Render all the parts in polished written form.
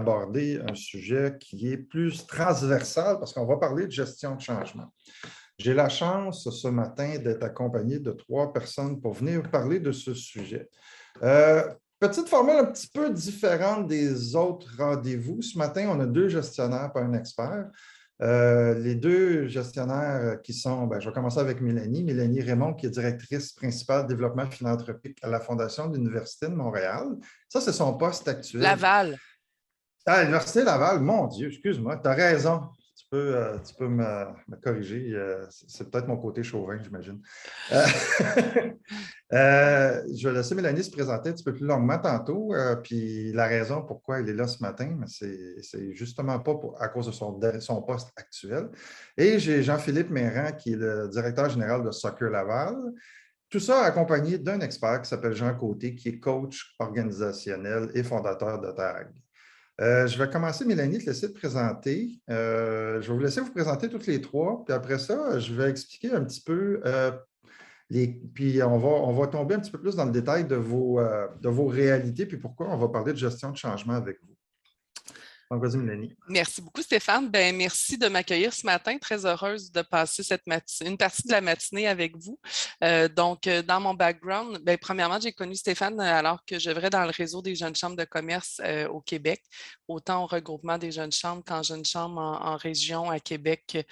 aborder un sujet qui est plus transversal parce qu'on va parler de gestion de changement. J'ai la chance ce matin d'être accompagné de 3 personnes pour venir parler de ce sujet. Petite formule un petit peu différente des autres rendez-vous. Ce matin, on a 2 gestionnaires par un expert. Les 2 gestionnaires qui sont, je vais commencer avec Mélanie. Mélanie Raymond, qui est directrice principale de développement philanthropique à la Fondation de l'Université de Montréal. Ça, c'est son poste actuel. Laval. Ah, l'Université Laval, mon Dieu, excuse-moi, tu as raison. Tu peux me corriger. C'est peut-être mon côté chauvin, j'imagine. Je vais laisser Mélanie se présenter un petit peu plus longuement tantôt. Puis la raison pourquoi elle est là ce matin, c'est justement pas à cause de son poste actuel. Et j'ai Jean-Philippe Méran, qui est le directeur général de Soccer Laval. Tout ça accompagné d'un expert qui s'appelle Jean Côté, qui est coach organisationnel et fondateur de TAG. Je vais commencer, Mélanie, te laisser te présenter. Je vais vous laisser vous présenter toutes les 3. Puis après ça, je vais expliquer un petit peu, puis on va tomber un petit peu plus dans le détail de vos réalités, puis pourquoi on va parler de gestion de changement avec vous. Donc, vas-y, Mélanie. Merci beaucoup, Stéphane. Merci de m'accueillir ce matin. Très heureuse de passer une partie de la matinée avec vous. Dans mon background, premièrement, j'ai connu Stéphane alors que j'œuvrais dans le réseau des jeunes chambres de commerce au Québec, autant au regroupement des jeunes chambres qu'en jeunes chambres en région à Québec,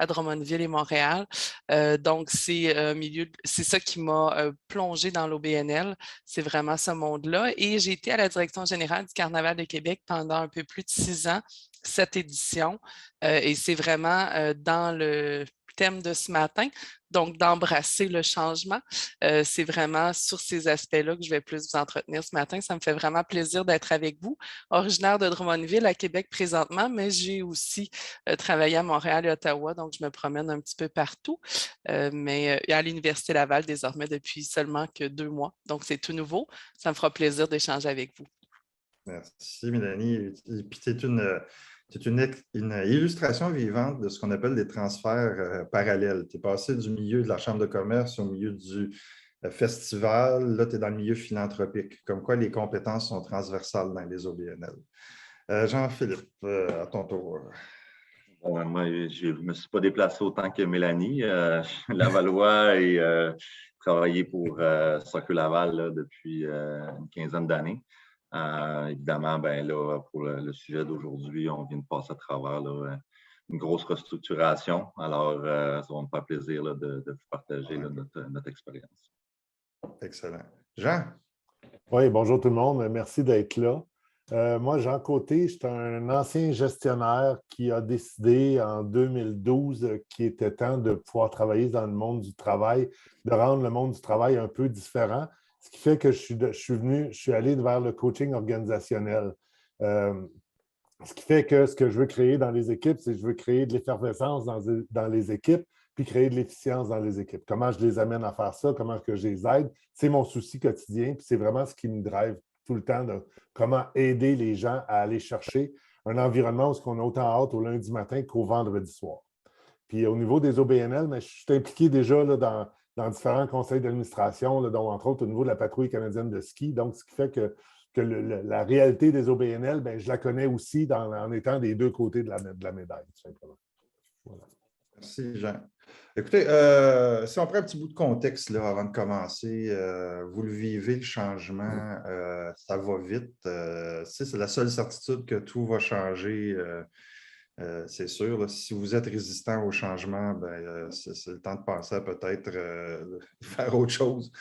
à Drummondville et Montréal. C'est ça qui m'a plongé dans l'OBNL. C'est vraiment ce monde-là. Et j'ai été à la direction générale du Carnaval de Québec pendant un peu plus de 6 ans, cette édition. Et c'est vraiment dans le thème de ce matin, donc d'embrasser le changement. C'est vraiment sur ces aspects-là que je vais plus vous entretenir ce matin. Ça me fait vraiment plaisir d'être avec vous. Originaire de Drummondville, à Québec présentement, mais j'ai aussi travaillé à Montréal et Ottawa, donc je me promène un petit peu partout. Mais à l'Université Laval désormais depuis seulement que 2 mois. Donc, c'est tout nouveau. Ça me fera plaisir d'échanger avec vous. Merci, Mélanie. Et puis, c'est une illustration vivante de ce qu'on appelle des transferts parallèles. Tu es passé du milieu de la chambre de commerce au milieu du festival. Là, tu es dans le milieu philanthropique. Comme quoi, les compétences sont transversales dans les OBNL. Jean-Philippe, à ton tour. Moi, je ne me suis pas déplacé autant que Mélanie. Lavallois et travaillé pour Soccer Laval là, depuis une quinzaine d'années. Évidemment, pour le sujet d'aujourd'hui, on vient de passer à travers là, une grosse restructuration. Alors, ça va me faire plaisir là, de vous partager là, notre expérience. Excellent. Jean? Oui, bonjour tout le monde. Merci d'être là. Moi, Jean Côté, je suis un ancien gestionnaire qui a décidé en 2012 qu'il était temps de pouvoir travailler dans le monde du travail, de rendre le monde du travail un peu différent. Ce qui fait que je suis allé vers le coaching organisationnel. Ce qui fait que ce que je veux créer dans les équipes, c'est que je veux créer de l'effervescence dans les équipes, puis créer de l'efficience dans les équipes. Comment je les amène à faire ça, comment que je les aide, c'est mon souci quotidien, puis c'est vraiment ce qui me drive tout le temps, de comment aider les gens à aller chercher un environnement où on a autant hâte au lundi matin qu'au vendredi soir. Puis au niveau des OBNL, je suis impliqué déjà là, dans différents conseils d'administration, dont entre autres au niveau de la patrouille canadienne de ski. Donc, ce qui fait que la réalité des OBNL, je la connais aussi en étant des 2 côtés de la médaille, tout simplement. Voilà. Merci, Jean. Écoutez, si on prend un petit bout de contexte là, avant de commencer, vous le vivez, le changement, ça va vite. C'est la seule certitude que tout va changer. C'est sûr, là, si vous êtes résistant au changement, c'est le temps de penser à peut-être faire autre chose,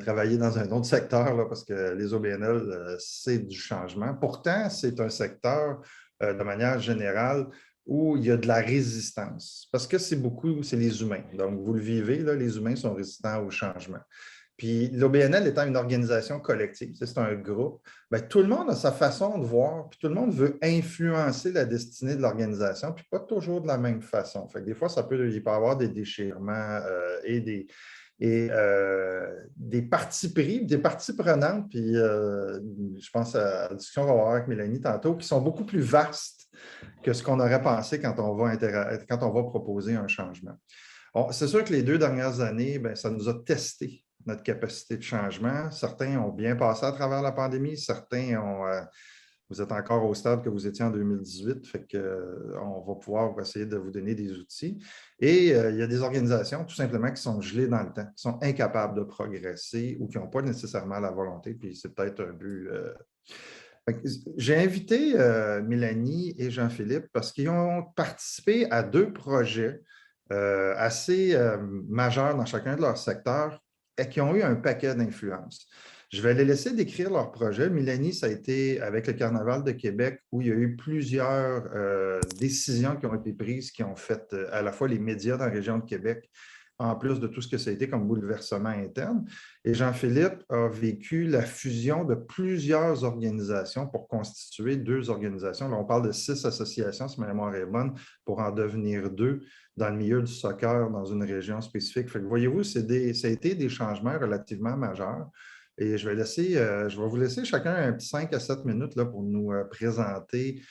travailler dans un autre secteur, là, parce que les OBNL, c'est du changement. Pourtant, c'est un secteur, de manière générale, où il y a de la résistance, parce que c'est les humains. Donc, vous le vivez, là, les humains sont résistants au changement. Puis l'OBNL étant une organisation collective, c'est un groupe, tout le monde a sa façon de voir, puis tout le monde veut influencer la destinée de l'organisation, puis pas toujours de la même façon. Fait que des fois, il peut y avoir des déchirements et des parties pris, des parties prenantes, puis je pense à la discussion qu'on va avoir avec Mélanie tantôt, qui sont beaucoup plus vastes que ce qu'on aurait pensé quand on va proposer un changement. Bon, c'est sûr que les 2 dernières années, ça nous a testé notre capacité de changement. Certains ont bien passé à travers la pandémie, certains vous êtes encore au stade que vous étiez en 2018, fait qu'on va pouvoir essayer de vous donner des outils. Et il y a des organisations tout simplement qui sont gelées dans le temps, qui sont incapables de progresser ou qui n'ont pas nécessairement la volonté, puis c'est peut-être un but. J'ai invité Mélanie et Jean-Philippe parce qu'ils ont participé à 2 projets assez majeurs dans chacun de leurs secteurs et qui ont eu un paquet d'influences. Je vais les laisser décrire leur projet. Mélanie, ça a été avec le Carnaval de Québec où il y a eu plusieurs décisions qui ont été prises qui ont fait à la fois les médias dans la région de Québec, en plus de tout ce que ça a été comme bouleversement interne. Et Jean-Philippe a vécu la fusion de plusieurs organisations pour constituer 2 organisations. Là, on parle de 6 associations, si ma mémoire est bonne, pour en devenir 2 dans le milieu du soccer dans une région spécifique. Fait que voyez-vous, ça a été des changements relativement majeurs. Et je vais vous laisser chacun un petit 5 à 7 minutes là, pour nous présenter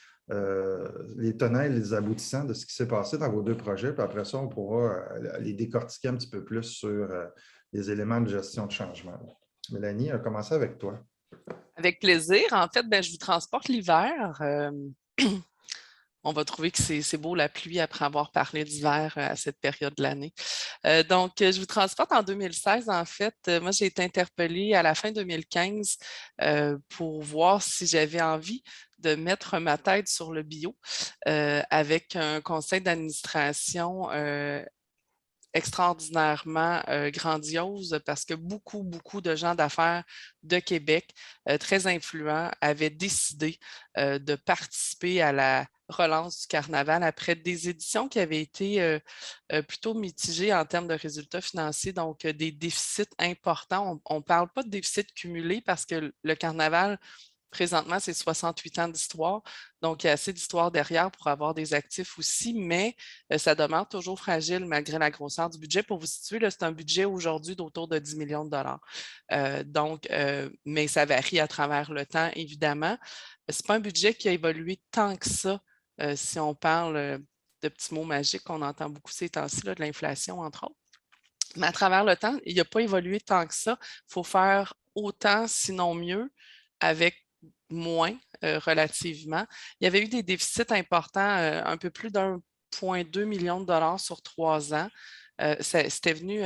les tenants et les aboutissants de ce qui s'est passé dans vos 2 projets. Puis après ça, on pourra les décortiquer un petit peu plus sur les éléments de gestion de changement. Mélanie, on va commencer avec toi. Avec plaisir. En fait, je vous transporte l'hiver. On va trouver que c'est beau la pluie après avoir parlé d'hiver à cette période de l'année. Donc, je vous transporte en 2016. En fait, moi, j'ai été interpellée à la fin 2015 pour voir si j'avais envie de mettre ma tête sur le bio avec un conseil d'administration extraordinairement grandiose parce que beaucoup de gens d'affaires de Québec, très influents, avaient décidé de participer à la relance du carnaval après des éditions qui avaient été plutôt mitigées en termes de résultats financiers, donc des déficits importants. On ne parle pas de déficits cumulés parce que le carnaval, présentement, c'est 68 ans d'histoire, donc il y a assez d'histoire derrière pour avoir des actifs aussi, mais ça demeure toujours fragile malgré la grosseur du budget. Pour vous situer, c'est un budget aujourd'hui d'autour de 10 millions de dollars. Mais ça varie à travers le temps, évidemment. Ce n'est pas un budget qui a évolué tant que ça, si on parle de petits mots magiques qu'on entend beaucoup ces temps-ci, de l'inflation, entre autres. Mais à travers le temps, il n'a pas évolué tant que ça. Il faut faire autant, sinon mieux, avec moins relativement. Il y avait eu des déficits importants, un peu plus d'1,2 million de dollars sur 3 ans. C'était venu,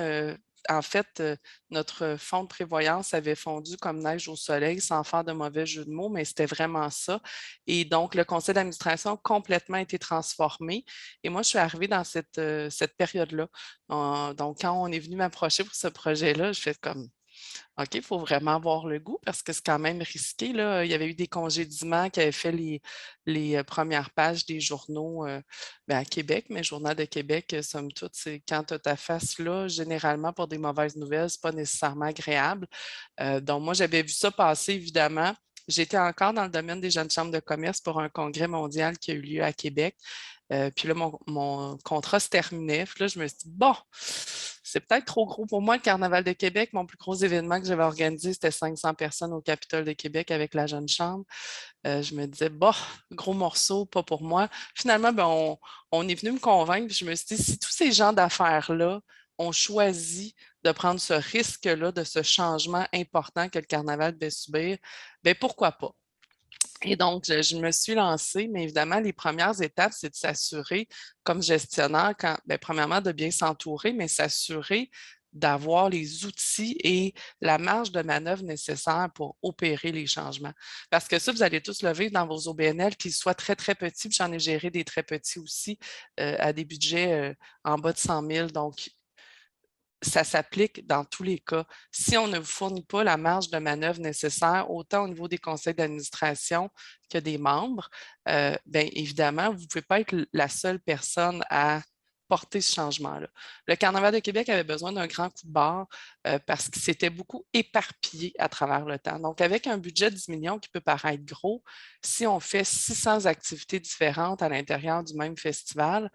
en fait, notre fonds de prévoyance avait fondu comme neige au soleil, sans faire de mauvais jeu de mots, mais c'était vraiment ça. Et donc, le conseil d'administration a complètement été transformé. Et moi, je suis arrivée dans cette période-là. Donc, quand on est venu m'approcher pour ce projet-là, je fais comme OK, il faut vraiment avoir le goût parce que c'est quand même risqué, là. Il y avait eu des congédiements qui avaient fait les premières pages des journaux à Québec, mais Journal de Québec, somme toute, c'est quand tu as ta face là, généralement pour des mauvaises nouvelles, ce n'est pas nécessairement agréable. Donc, moi, j'avais vu ça passer, évidemment. J'étais encore dans le domaine des jeunes chambres de commerce pour un congrès mondial qui a eu lieu à Québec. Puis là, mon contrat se terminait. Puis là, je me suis dit, bon, c'est peut-être trop gros pour moi, le Carnaval de Québec. Mon plus gros événement que j'avais organisé, c'était 500 personnes au Capitole de Québec avec la Jeune Chambre. Je me disais, bon, gros morceau, pas pour moi. Finalement, on est venu me convaincre. Puis je me suis dit, si tous ces gens d'affaires-là ont choisi de prendre ce risque-là, de ce changement important que le Carnaval devait subir, bien, pourquoi pas? Et donc, je me suis lancée, mais évidemment, les premières étapes, c'est de s'assurer, comme gestionnaire, premièrement, de bien s'entourer, mais s'assurer d'avoir les outils et la marge de manœuvre nécessaire pour opérer les changements. Parce que ça, vous allez tous le vivre dans vos OBNL, qu'ils soient très, très petits, puis j'en ai géré des très petits aussi, à des budgets en bas de 100 000. Donc, ça s'applique dans tous les cas. Si on ne vous fournit pas la marge de manœuvre nécessaire, autant au niveau des conseils d'administration que des membres, bien évidemment, vous ne pouvez pas être la seule personne à porter ce changement-là. Le Carnaval de Québec avait besoin d'un grand coup de barre parce qu'il s'était beaucoup éparpillé à travers le temps. Donc, avec un budget de 10 millions qui peut paraître gros, si on fait 600 activités différentes à l'intérieur du même festival,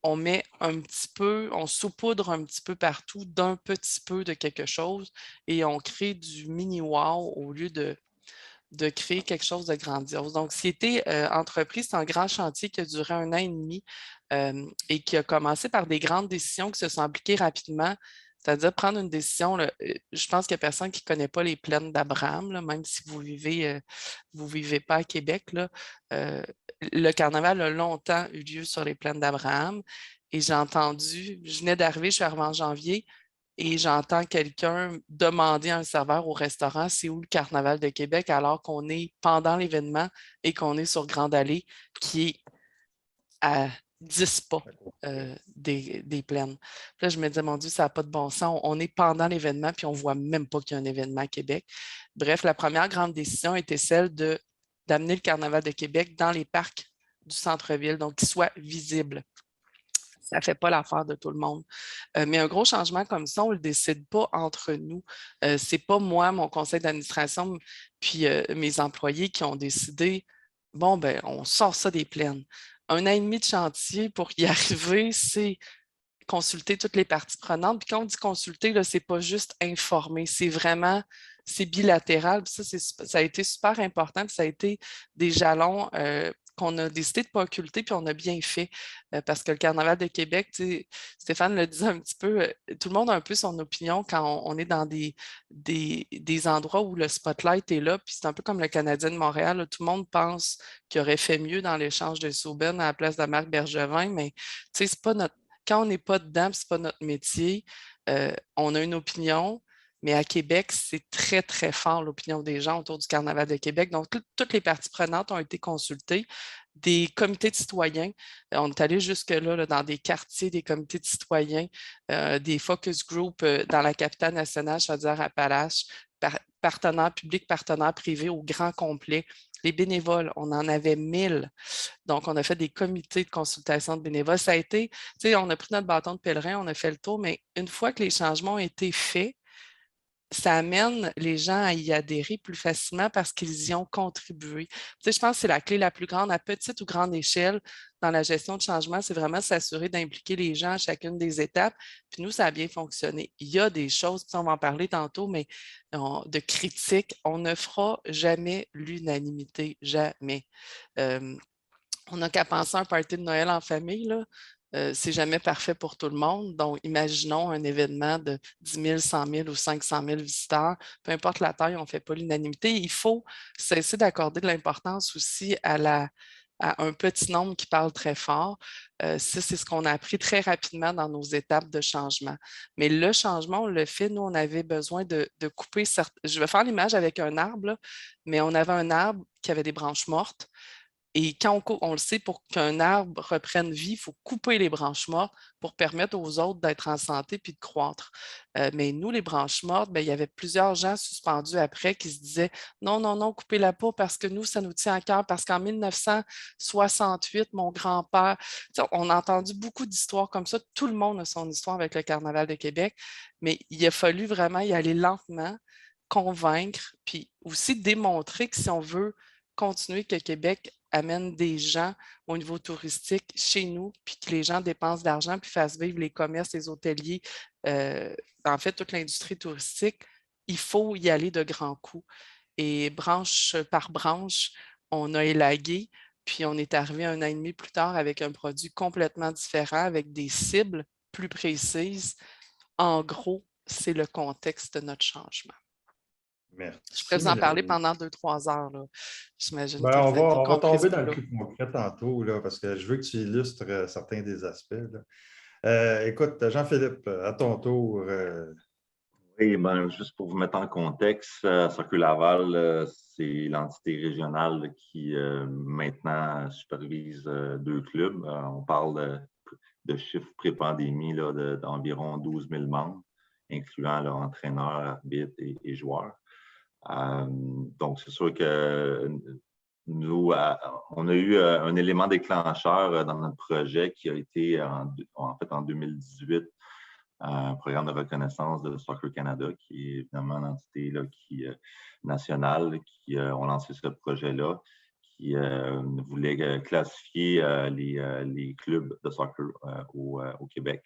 on met un petit peu, on saupoudre un petit peu partout d'un petit peu de quelque chose et on crée du mini-wow au lieu de créer quelque chose de grandiose. Donc, Siété Entreprise, c'est un grand chantier qui a duré 1 an et demi et qui a commencé par des grandes décisions qui se sont appliquées rapidement C'est-à-dire prendre une décision. Là, je pense qu'il n'y a personne qui ne connaît pas les plaines d'Abraham, là, même si vous vivez pas à Québec. Là, le carnaval a longtemps eu lieu sur les plaines d'Abraham. Et j'ai entendu, je venais d'arriver, je suis arrivée en janvier, et j'entends quelqu'un demander à un serveur au restaurant c'est où le carnaval de Québec alors qu'on est pendant l'événement et qu'on est sur Grande Allée qui est à 10 pas des plaines. Puis là, je me disais, mon Dieu, ça n'a pas de bon sens. On est pendant l'événement puis on ne voit même pas qu'il y a un événement à Québec. Bref, la première grande décision était celle d'amener le carnaval de Québec dans les parcs du centre-ville, donc qu'il soit visible. Ça ne fait pas l'affaire de tout le monde. Mais un gros changement comme ça, on ne le décide pas entre nous. Ce n'est pas moi, mon conseil d'administration, puis mes employés qui ont décidé, bon, ben, on sort ça des plaines. 1 an et demi de chantier pour y arriver, c'est consulter toutes les parties prenantes. Puis quand on dit consulter, ce n'est pas juste informer, c'est vraiment, c'est bilatéral. Puis ça a été super important, puis ça a été des jalons qu'on a décidé de ne pas occulter, puis on a bien fait. Parce que le Carnaval de Québec, Stéphane le disait un petit peu, tout le monde a un peu son opinion quand on est dans des endroits où le spotlight est là, puis c'est un peu comme le Canadien de Montréal, là, tout le monde pense qu'il aurait fait mieux dans l'échange de Souben à la place de Marc Bergevin, mais c'est pas notre. Quand on n'est pas dedans, ce n'est pas notre métier, on a une opinion, mais à Québec, c'est très, très fort l'opinion des gens autour du Carnaval de Québec. Donc, toutes les parties prenantes ont été consultées. Des comités de citoyens, on est allé jusque-là là, dans des quartiers, des comités de citoyens, des focus groups dans la capitale nationale, Chaudière-Appalaches, partenaires publics, partenaires privés au grand complet. Les bénévoles, on en avait 1000. Donc, on a fait des comités de consultation de bénévoles. Ça a été, on a pris notre bâton de pèlerin, on a fait le tour, mais une fois que les changements ont été faits, ça amène les gens à y adhérer plus facilement parce qu'ils y ont contribué. Je pense que c'est la clé la plus grande à petite ou grande échelle dans la gestion de changement, c'est vraiment s'assurer d'impliquer les gens à chacune des étapes. Puis nous, ça a bien fonctionné. Il y a des choses, puis on va en parler tantôt, mais de critiques, on ne fera jamais l'unanimité, jamais. On n'a qu'à penser à un party de Noël en famille, là. C'est jamais parfait pour tout le monde. Donc, imaginons un événement de 10 000, 100 000 ou 500 000 visiteurs. Peu importe la taille, on ne fait pas l'unanimité. Il faut cesser d'accorder de l'importance aussi à un petit nombre qui parle très fort. Ça, c'est ce qu'on a appris très rapidement dans nos étapes de changement. Mais le changement, on le fait. Nous, on avait besoin de couper. Je vais faire l'image avec un arbre, là, mais on avait un arbre qui avait des branches mortes. Et quand on le sait, pour qu'un arbre reprenne vie, il faut couper les branches mortes pour permettre aux autres d'être en santé puis de croître. Mais nous, les branches mortes, bien, il y avait plusieurs gens suspendus après qui se disaient non, non, non, coupez-la pas parce que nous, ça nous tient à cœur, parce qu'en 1968, mon grand-père, on a entendu beaucoup d'histoires comme ça. Tout le monde a son histoire avec le Carnaval de Québec, mais il a fallu vraiment y aller lentement, convaincre, puis aussi démontrer que si on veut continuer que Québec amène des gens au niveau touristique chez nous, puis que les gens dépensent de l'argent, puis fassent vivre les commerces, les hôteliers, en fait, toute l'industrie touristique, il faut y aller de grands coups. Et branche par branche, on a élagué, puis on est arrivé 1 an et demi plus tard avec un produit complètement différent, avec des cibles plus précises. En gros, c'est le contexte de notre changement. Merci. Je pourrais vous en parler pendant 2-3 heures. Là. J'imagine que on vous êtes va tomber dans là. le plus concret tantôt, là, parce que je veux que tu illustres certains des aspects. Écoute, Jean-Philippe, à ton tour. Oui, ben, juste pour vous mettre en contexte, Circuit Laval, c'est l'entité régionale qui maintenant supervise 2 clubs. On parle de chiffres pré-pandémie d'environ 12 000 membres, incluant entraîneurs, arbitres et joueurs. Donc, c'est sûr que nous, on a eu un élément déclencheur dans notre projet qui a été en fait en 2018, un programme de reconnaissance de Soccer Canada, qui est évidemment une entité nationale qui ont lancé ce projet-là, qui voulait classifier les clubs de soccer au Québec.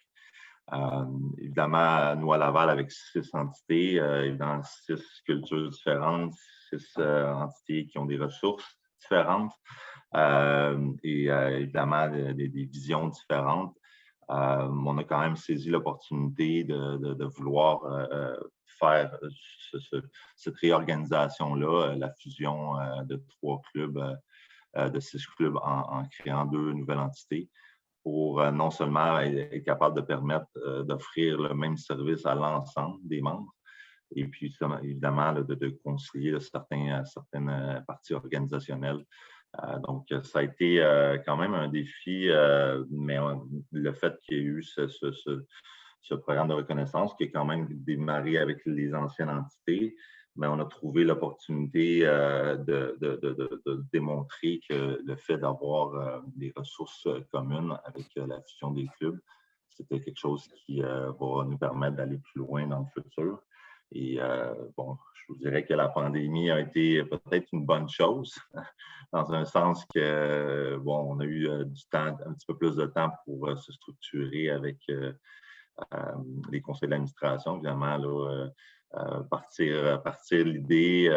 Évidemment, nous à Laval, avec 6 entités, évidemment 6 cultures différentes, 6 entités qui ont des ressources différentes et évidemment des visions différentes. On a quand même saisi l'opportunité de vouloir faire cette réorganisation-là, la fusion de 3 clubs, de 6 clubs en créant 2 nouvelles entités pour non seulement être capable de permettre d'offrir le même service à l'ensemble des membres, et puis évidemment de concilier certaines parties organisationnelles. Donc, ça a été quand même un défi, mais le fait qu'il y ait eu ce programme de reconnaissance qui a quand même démarré avec les anciennes entités, mais on a trouvé l'opportunité de démontrer que le fait d'avoir des ressources communes avec la fusion des clubs, c'était quelque chose qui va nous permettre d'aller plus loin dans le futur. Et bon, je vous dirais que la pandémie a été peut-être une bonne chose, dans un sens que, bon, on a eu du temps, un petit peu plus de temps pour se structurer avec les conseils d'administration, évidemment, là, partir l'idée,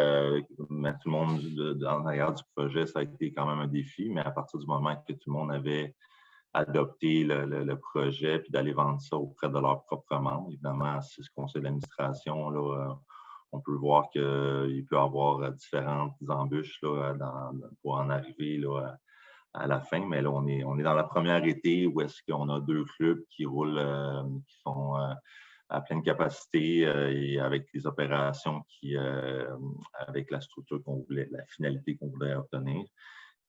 mettre tout le monde en arrière du projet, ça a été quand même un défi, mais à partir du moment que tout le monde avait adopté le projet puis d'aller vendre ça auprès de leurs propres membres, évidemment, c'est ce conseil d'administration, là, on peut voir qu'il peut y avoir différentes embûches là, pour en arriver là, à la fin, mais là, on est dans la première été où est-ce qu'on a 2 clubs qui roulent, qui sont à pleine capacité et avec les opérations avec la structure qu'on voulait, la finalité qu'on voulait obtenir.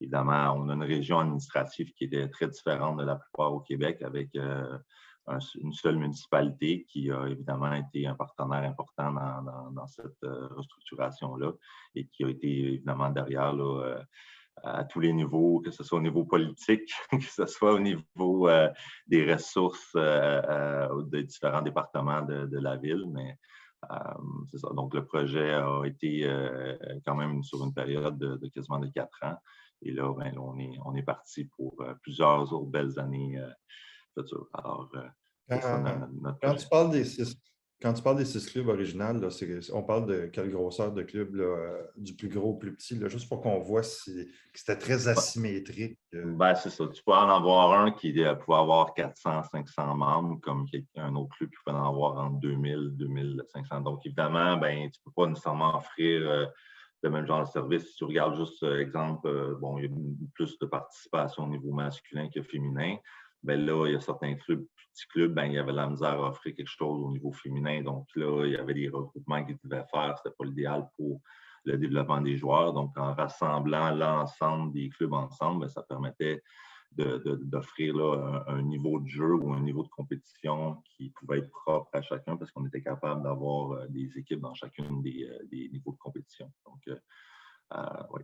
Évidemment, on a une région administrative qui était très différente de la plupart au Québec avec une seule municipalité qui a évidemment été un partenaire important dans cette restructuration-là et qui a été évidemment derrière là, à tous les niveaux, que ce soit au niveau politique, que ce soit au niveau des ressources des différents départements de la ville. Mais c'est ça. Donc, le projet a été quand même sur une période de quasiment de 4 ans. Et là, ben, on est parti pour plusieurs autres belles années futures. Alors, c'est ça notre Quand projet. tu parles des 6 clubs originaux, là, on parle de quelle grosseur de club, là, du plus gros au plus petit, là, juste pour qu'on voit que c'était très asymétrique. Ben, c'est ça. Tu peux en avoir un qui pouvait avoir 400, 500 membres, comme un autre club qui pouvait en avoir entre 2000, 2500. Donc, évidemment, ben, tu ne peux pas nécessairement offrir le même genre de service. Si tu regardes juste, exemple, bon, il y a plus de participation au niveau masculin que féminin. Ben là, il y a certains clubs, petits clubs, ben, il y avait la misère à offrir quelque chose au niveau féminin. Donc là, il y avait des regroupements qu'ils devaient faire. Ce n'était pas l'idéal pour le développement des joueurs. Donc, en rassemblant l'ensemble des clubs ensemble, ben, ça permettait d'offrir là, un niveau de jeu ou un niveau de compétition qui pouvait être propre à chacun parce qu'on était capable d'avoir des équipes dans chacune des niveaux de compétition. Donc, oui.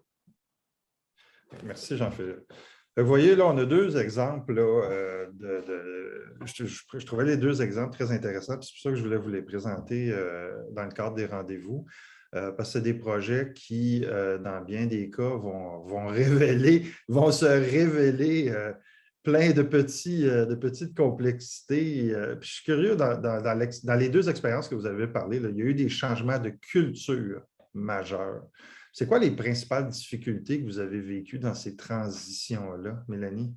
Merci, Jean-Philippe. Vous voyez, là, on a 2 exemples. Là, je trouvais les 2 exemples très intéressants. C'est pour ça que je voulais vous les présenter dans le cadre des rendez-vous. Parce que c'est des projets qui, dans bien des cas, vont se révéler plein de petites complexités. Puis je suis curieux, dans les 2 expériences que vous avez parlé, là, il y a eu des changements de culture majeurs. C'est quoi les principales difficultés que vous avez vécues dans ces transitions-là, Mélanie?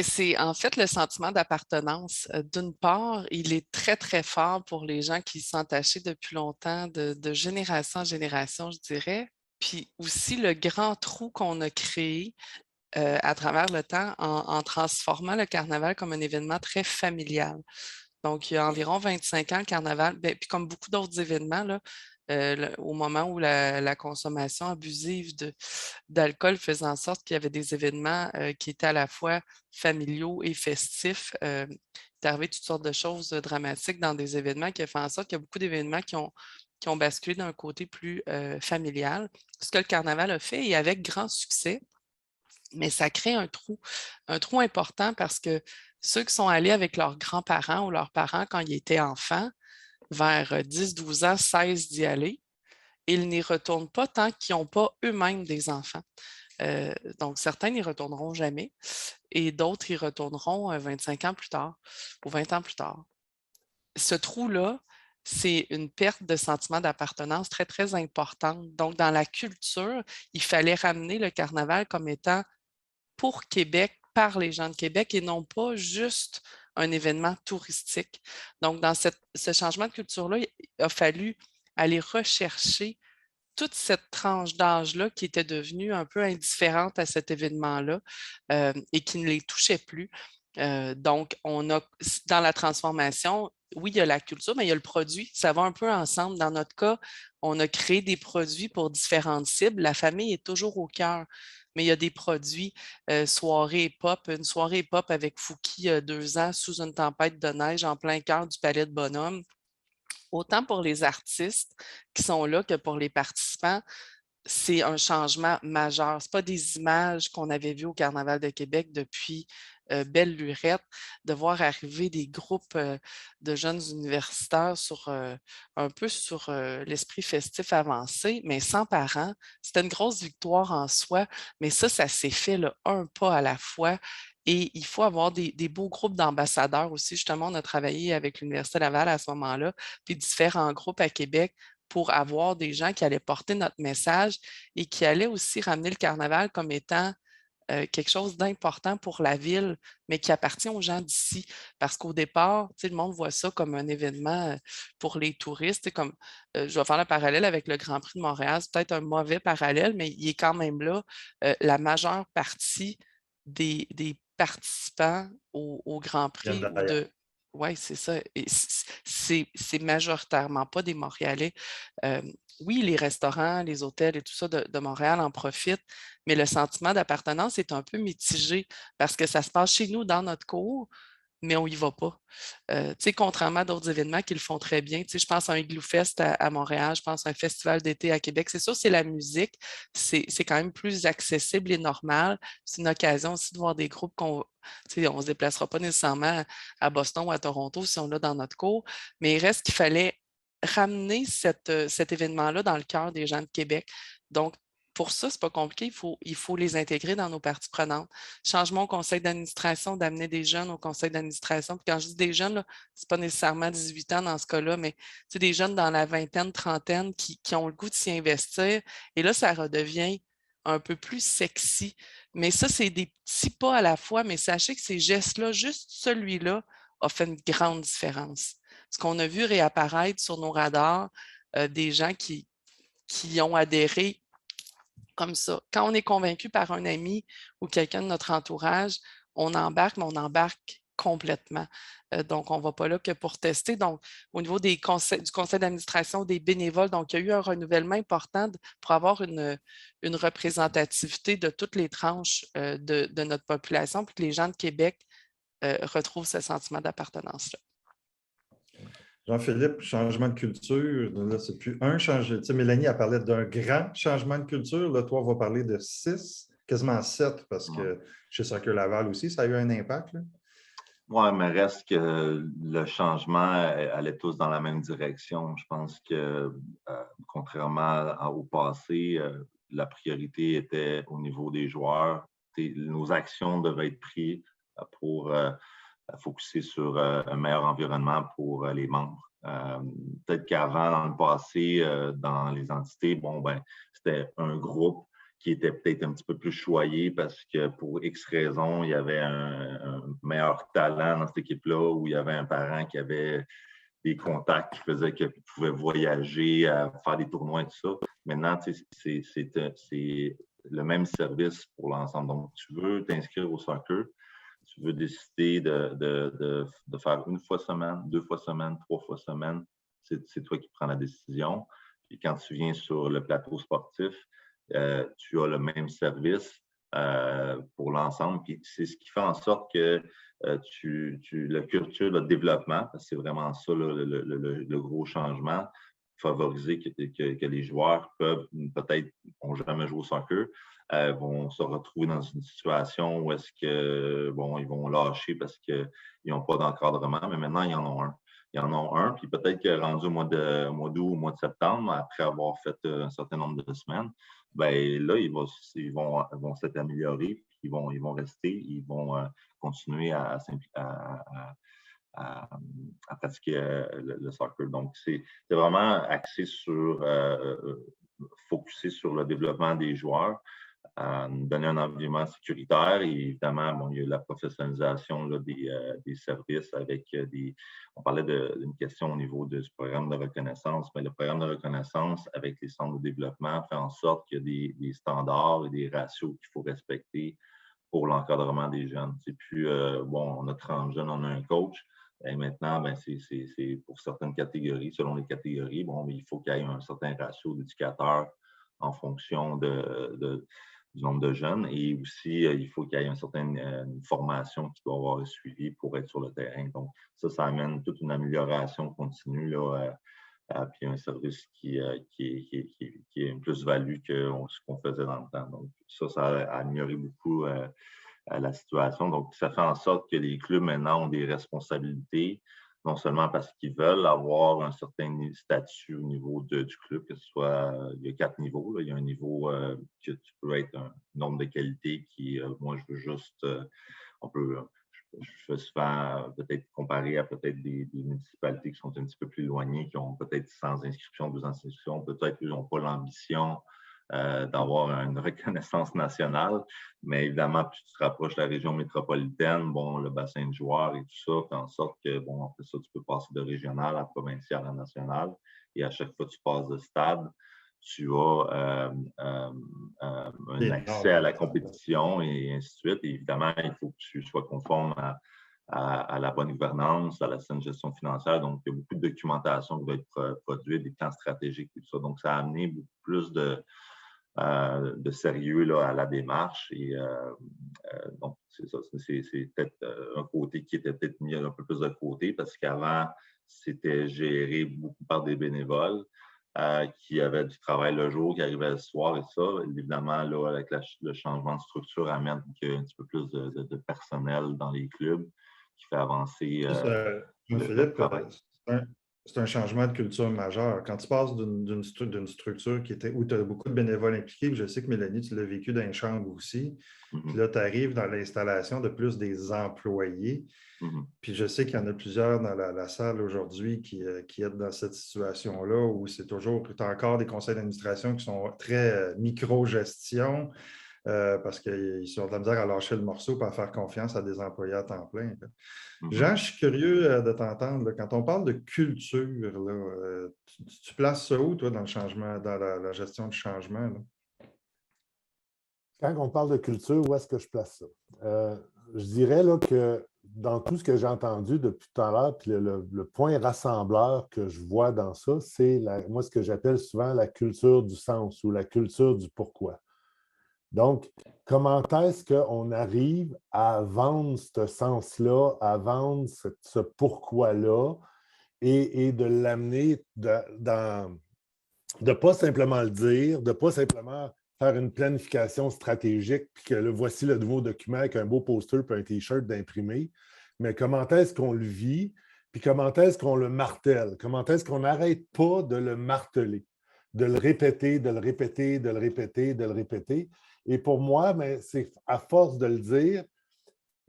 C'est en fait le sentiment d'appartenance. D'une part, il est très, très fort pour les gens qui sont attachés depuis longtemps, de génération en génération, je dirais. Puis aussi le grand trou qu'on a créé à travers le temps en transformant le carnaval comme un événement très familial. Donc, il y a environ 25 ans, le carnaval, puis comme beaucoup d'autres événements, là, au moment où la consommation abusive d'alcool faisait en sorte qu'il y avait des événements qui étaient à la fois familiaux et festifs. Il est arrivé toutes sortes de choses dramatiques dans des événements qui ont fait en sorte qu'il y a beaucoup d'événements qui ont basculé d'un côté plus familial. Ce que le carnaval a fait, et avec grand succès, mais ça crée un trou important parce que ceux qui sont allés avec leurs grands-parents ou leurs parents quand ils étaient enfants, vers 10, 12 ans, 16 d'y aller, ils n'y retournent pas tant qu'ils n'ont pas eux-mêmes des enfants. Donc, certains n'y retourneront jamais et d'autres y retourneront 25 ans plus tard ou 20 ans plus tard. Ce trou-là, c'est une perte de sentiment d'appartenance très, très importante. Donc, dans la culture, il fallait ramener le carnaval comme étant pour Québec, par les gens de Québec et non pas juste un événement touristique. Donc, dans ce changement de culture-là, il a fallu aller rechercher toute cette tranche d'âge-là qui était devenue un peu indifférente à cet événement-là et qui ne les touchait plus. Donc, dans la transformation, oui, il y a la culture, mais il y a le produit. Ça va un peu ensemble. Dans notre cas, on a créé des produits pour différentes cibles. La famille est toujours au cœur, mais il y a des produits, soirée pop, une soirée pop avec Fouki 2 ans sous une tempête de neige en plein cœur du Palais de Bonhomme. Autant pour les artistes qui sont là que pour les participants, c'est un changement majeur. Ce n'est pas des images qu'on avait vues au Carnaval de Québec depuis Belle Lurette, de voir arriver des groupes de jeunes universitaires un peu sur l'esprit festif avancé, mais sans parents. C'était une grosse victoire en soi, mais ça s'est fait là, un pas à la fois. Et il faut avoir des beaux groupes d'ambassadeurs aussi. Justement, on a travaillé avec l'Université Laval à ce moment-là, puis différents groupes à Québec pour avoir des gens qui allaient porter notre message et qui allaient aussi ramener le carnaval comme étant quelque chose d'important pour la ville, mais qui appartient aux gens d'ici. Parce qu'au départ, le monde voit ça comme un événement pour les touristes. Comme, je vais faire le parallèle avec le Grand Prix de Montréal. C'est peut-être un mauvais parallèle, mais il est quand même là. La majeure partie des participants au Grand Prix ou de... Oui, c'est ça. Et c'est majoritairement pas des Montréalais. Oui, les restaurants, les hôtels et tout ça de Montréal en profitent, mais le sentiment d'appartenance est un peu mitigé parce que ça se passe chez nous, dans notre cour, mais on n'y va pas. Contrairement à d'autres événements qui le font très bien. Je pense à un Igloo Fest à Montréal, je pense à un festival d'été à Québec. C'est sûr, c'est la musique, c'est quand même plus accessible et normal. C'est une occasion aussi de voir des groupes on ne se déplacera pas nécessairement à Boston ou à Toronto si on l'a dans notre cours, mais il reste qu'il fallait ramener cet événement-là dans le cœur des gens de Québec. Donc, pour ça, ce n'est pas compliqué, il faut les intégrer dans nos parties prenantes. Changement au conseil d'administration, d'amener des jeunes au conseil d'administration. Puis quand je dis des jeunes, ce n'est pas nécessairement 18 ans dans ce cas-là, mais c'est des jeunes dans la vingtaine, trentaine qui ont le goût de s'y investir. Et là, ça redevient un peu plus sexy. Mais ça, c'est des petits pas à la fois, mais sachez que ces gestes-là, juste celui-là, a fait une grande différence. Ce qu'on a vu réapparaître sur nos radars, des gens qui ont adhéré comme ça. Quand on est convaincu par un ami ou quelqu'un de notre entourage, on embarque, mais on embarque complètement. Donc, on ne va pas là que pour tester. Donc, au niveau du conseil d'administration, des bénévoles, donc il y a eu un renouvellement important pour avoir une représentativité de toutes les tranches de notre population, puis que les gens de Québec retrouvent ce sentiment d'appartenance-là. Jean-Philippe, changement de culture, là, c'est plus un changement. Tu sais, Mélanie a parlé d'un grand changement de culture. Là, toi, on va parler de 6, quasiment 7, parce que chez Soccer Laval aussi, ça a eu un impact. Oui, mais reste que le changement allait tous dans la même direction. Je pense que, contrairement au passé, la priorité était au niveau des joueurs. Nos actions devaient être prises pour focusser sur un meilleur environnement pour les membres. Peut-être qu'avant, dans le passé, dans les entités, c'était un groupe qui était peut-être un petit peu plus choyé parce que pour X raisons, il y avait un meilleur talent dans cette équipe-là ou il y avait un parent qui avait des contacts qui faisaient qu'il pouvait voyager, faire des tournois et tout ça. Maintenant, c'est le même service pour l'ensemble. Donc, tu veux t'inscrire au soccer, tu veux décider de faire 1 fois semaine, 2 fois semaine, 3 fois semaine, c'est toi qui prends la décision. Et quand tu viens sur le plateau sportif, tu as le même service pour l'ensemble. Puis c'est ce qui fait en sorte que la culture de développement, parce que c'est vraiment ça le gros changement, favoriser que les joueurs peuvent peut-être n'ont jamais joué au soccer, vont se retrouver dans une situation où est-ce que ils vont lâcher parce qu'ils n'ont pas d'encadrement, mais maintenant, ils en ont un. Ils en ont un, puis peut-être que rendu au mois d'août ou au mois de septembre, après avoir fait un certain nombre de semaines, là, ils vont s'être améliorés, puis ils vont rester, ils vont continuer à pratiquer le soccer. Donc, c'est vraiment axé sur, focusé sur le développement des joueurs. nous donner un environnement sécuritaire. Et évidemment, bon, il y a la professionnalisation là, des services avec on parlait d'une question au niveau du programme de reconnaissance, mais le programme de reconnaissance avec les centres de développement fait en sorte qu'il y a des standards et des ratios qu'il faut respecter pour l'encadrement des jeunes. C'est plus, bon, on a 30 jeunes, on a un coach. Et maintenant, ben, c'est pour certaines catégories, selon les catégories, bon, il faut qu'il y ait un certain ratio d'éducateurs en fonction du nombre de jeunes. Et aussi, il faut qu'il y ait une certaine formation qui doit avoir suivi pour être sur le terrain. Donc, ça amène toute une amélioration continue, là, puis un service qui est une plus-value que ce qu'on faisait dans le temps. Donc, ça a amélioré beaucoup la situation. Donc, ça fait en sorte que les clubs maintenant ont des responsabilités, non seulement parce qu'ils veulent avoir un certain statut au niveau du club, que ce soit, il y a 4 niveaux. Là. Il y a un niveau que tu peux être un nombre de qualité qui, moi, je veux juste, je fais souvent peut-être comparer à peut-être des municipalités qui sont un petit peu plus éloignées, qui ont peut-être 100 inscriptions, 200 inscriptions, peut-être qu'ils n'ont pas l'ambition d'avoir une reconnaissance nationale. Mais évidemment, plus tu te rapproches de la région métropolitaine, bon, le bassin de joueurs et tout ça fait en sorte que, bon, après ça, tu peux passer de régional à provincial à national. Et à chaque fois que tu passes de stade, tu as un accès à la compétition et ainsi de suite. Et évidemment, il faut que tu sois conforme à la bonne gouvernance, à la saine gestion financière. Donc, il y a beaucoup de documentation qui doit être produite, des plans stratégiques et tout ça. Donc, ça a amené beaucoup plus de sérieux là, à la démarche. Et donc, c'est ça. C'est peut-être un côté qui était peut-être mis un peu plus de côté parce qu'avant, c'était géré beaucoup par des bénévoles qui avaient du travail le jour, qui arrivaient le soir et ça. Évidemment, là, avec le changement de structure, amène qu'il y a un petit peu plus de personnel dans les clubs qui fait avancer Philippe, travail. C'est un changement de culture majeur. Quand tu passes d'une structure où tu as beaucoup de bénévoles impliqués, je sais que Mélanie, tu l'as vécu dans les chambres aussi, puis là, tu arrives dans l'installation de plus des employés. Puis je sais qu'il y en a plusieurs dans la salle aujourd'hui qui aident dans cette situation-là où c'est toujours, tu as encore des conseils d'administration qui sont très micro-gestion. Parce qu'ils ont de la misère à lâcher le morceau et à faire confiance à des employés à temps plein. Jean, je suis curieux de t'entendre. Là, quand on parle de culture, là, tu places ça où, toi, dans le changement, dans la gestion du changement? Là? Quand on parle de culture, où est-ce que je place ça? Je dirais là, que dans tout ce que j'ai entendu depuis tout à l'heure, puis le point rassembleur que je vois dans ça, c'est moi ce que j'appelle souvent la culture du sens ou la culture du pourquoi. Donc, comment est-ce qu'on arrive à vendre ce sens-là, à vendre ce pourquoi-là et de l'amener de ne pas simplement le dire, de ne pas simplement faire une planification stratégique, puis que voici le nouveau document avec un beau poster puis un T-shirt d'imprimer, mais comment est-ce qu'on le vit, puis comment est-ce qu'on le martèle, comment est-ce qu'on n'arrête pas de le marteler, de le répéter, de le répéter, de le répéter, de le répéter. Et pour moi, c'est à force de le dire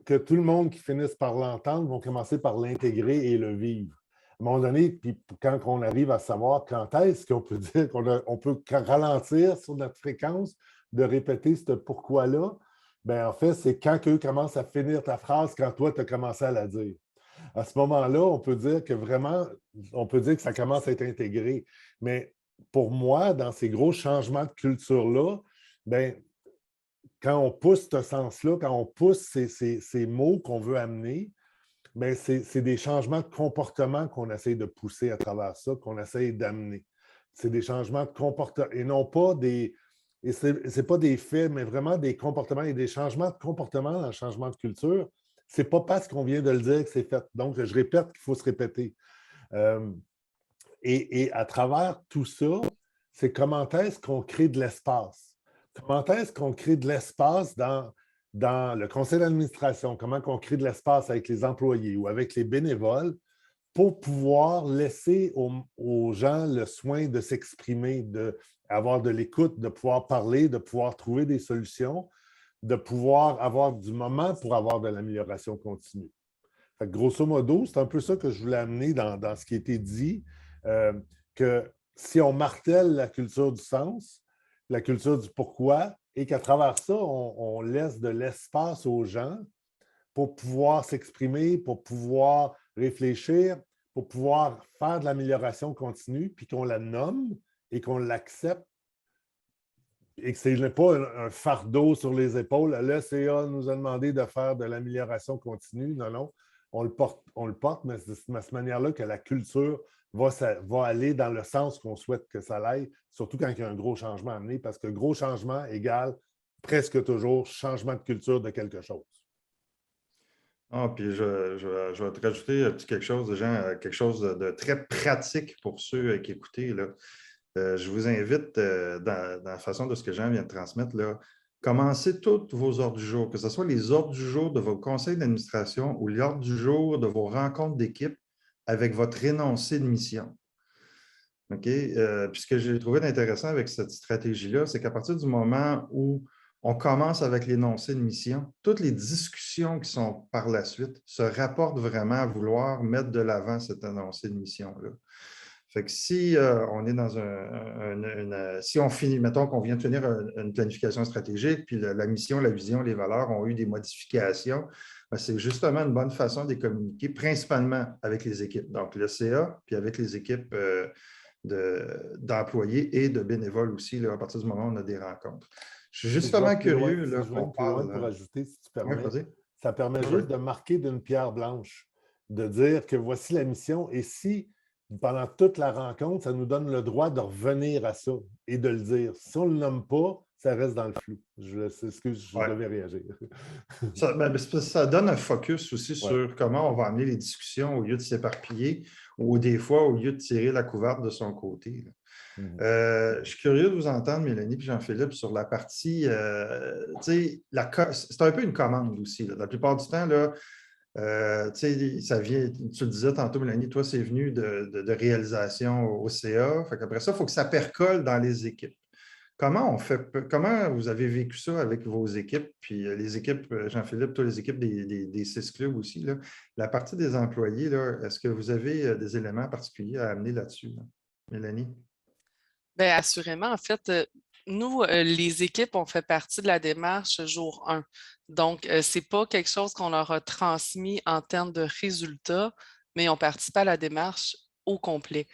que tout le monde qui finisse par l'entendre vont commencer par l'intégrer et le vivre. À un moment donné, puis quand on arrive à savoir quand est-ce qu'on peut dire qu'on peut ralentir sur notre fréquence de répéter ce pourquoi-là, bien en fait, c'est quand eux commencent à finir ta phrase, quand toi, tu as commencé à la dire. À ce moment-là, on peut dire que vraiment, on peut dire que ça commence à être intégré. Mais pour moi, dans ces gros changements de culture-là, bien, quand on pousse ce sens-là, quand on pousse ces mots qu'on veut amener, bien, c'est des changements de comportement qu'on essaie de pousser à travers ça, qu'on essaie d'amener. C'est des changements de comportement et non pas des... Et ce n'est pas des faits, mais vraiment des comportements et des changements de comportement dans le changement de culture. Ce n'est pas parce qu'on vient de le dire que c'est fait. Donc, je répète qu'il faut se répéter. Et à travers tout ça, c'est comment est-ce qu'on crée de l'espace. Comment est-ce qu'on crée de l'espace dans le conseil d'administration? Comment on crée de l'espace avec les employés ou avec les bénévoles pour pouvoir laisser aux gens le soin de s'exprimer, d'avoir de l'écoute, de pouvoir parler, de pouvoir trouver des solutions, de pouvoir avoir du moment pour avoir de l'amélioration continue. Fait que grosso modo, c'est un peu ça que je voulais amener dans ce qui a été dit, que si on martèle la culture du sens, la culture du pourquoi, et qu'à travers ça, on laisse de l'espace aux gens pour pouvoir s'exprimer, pour pouvoir réfléchir, pour pouvoir faire de l'amélioration continue, puis qu'on la nomme et qu'on l'accepte et que ce n'est pas un fardeau sur les épaules. Le CA nous a demandé de faire de l'amélioration continue. Non, non, on le porte, mais c'est de cette manière-là que la culture va aller dans le sens qu'on souhaite que ça aille, surtout quand il y a un gros changement à amener, parce que gros changement égale presque toujours changement de culture de quelque chose. Ah, puis je vais te rajouter un petit quelque chose, quelque chose de très pratique pour ceux qui écoutent, là. Je vous invite, dans la façon de ce que Jean vient de transmettre, là, commencez tous vos ordres du jour, que ce soit les ordres du jour de vos conseils d'administration ou l'ordre du jour de vos rencontres d'équipe avec votre énoncé de mission. OK? Puis ce que j'ai trouvé intéressant avec cette stratégie-là, c'est qu'à partir du moment où on commence avec l'énoncé de mission, toutes les discussions qui sont par la suite se rapportent vraiment à vouloir mettre de l'avant cet énoncé de mission-là. Fait que si on est dans si on finit, mettons qu'on vient de finir une planification stratégique, puis la mission, la vision, les valeurs ont eu des modifications, ben, c'est justement une bonne façon de les communiquer, principalement avec les équipes. Donc, le CA, puis avec les équipes d'employés et de bénévoles aussi, là, à partir du moment où on a des rencontres. Je suis justement curieux. Si je vais plus loin pour ajouter, si tu permets. Ouais, ça permet juste de marquer d'une pierre blanche, de dire que voici la mission et si pendant toute la rencontre, ça nous donne le droit de revenir à ça et de le dire. Si on ne le nomme pas, ça reste dans le flou. Excuse, je devais réagir. Ça donne un focus aussi sur comment on va amener les discussions au lieu de s'éparpiller ou des fois au lieu de tirer la couverte de son côté. Je suis curieux de vous entendre, Mélanie et Jean-Philippe, sur la partie, c'est un peu une commande aussi. Là. La plupart du temps, là, ça vient, tu le disais tantôt, Mélanie, toi, c'est venu de réalisation au CA. Après ça, il faut que ça percole dans les équipes. Comment vous avez vécu ça avec vos équipes, puis les équipes, Jean-Philippe, toi, les équipes des 6 clubs aussi, là, la partie des employés, est-ce que vous avez des éléments particuliers à amener là-dessus, là? Mélanie? Bien, assurément, en fait, nous, les équipes, on fait partie de la démarche jour 1. Donc, ce n'est pas quelque chose qu'on leur a transmis en termes de résultats, mais on participe à la démarche au complet.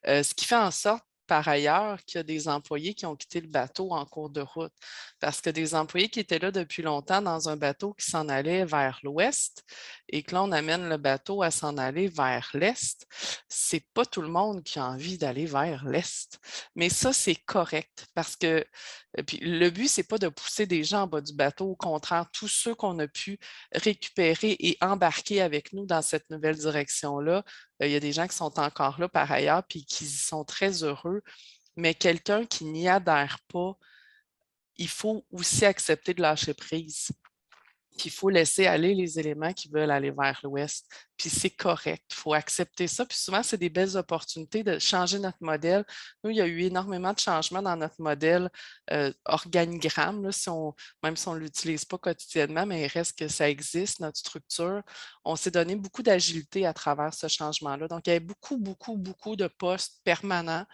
Ce qui fait en sorte, par ailleurs, qu'il y a des employés qui ont quitté le bateau en cours de route. Parce que des employés qui étaient là depuis longtemps dans un bateau qui s'en allait vers l'ouest et que là, on amène le bateau à s'en aller vers l'est, c'est pas tout le monde qui a envie d'aller vers l'est. Mais ça, c'est correct parce que puis le but, c'est pas de pousser des gens en bas du bateau. Au contraire, tous ceux qu'on a pu récupérer et embarquer avec nous dans cette nouvelle direction-là, il y a des gens qui sont encore là par ailleurs puis qui sont très heureux. Mais quelqu'un qui n'y adhère pas, il faut aussi accepter de lâcher prise. Puis il faut laisser aller les éléments qui veulent aller vers l'ouest. Puis c'est correct, il faut accepter ça. Puis souvent, c'est des belles opportunités de changer notre modèle. Nous, il y a eu énormément de changements dans notre modèle organigramme, là, même si on ne l'utilise pas quotidiennement, mais il reste que ça existe, notre structure. On s'est donné beaucoup d'agilité à travers ce changement-là. Donc, il y avait beaucoup, beaucoup, beaucoup de postes permanents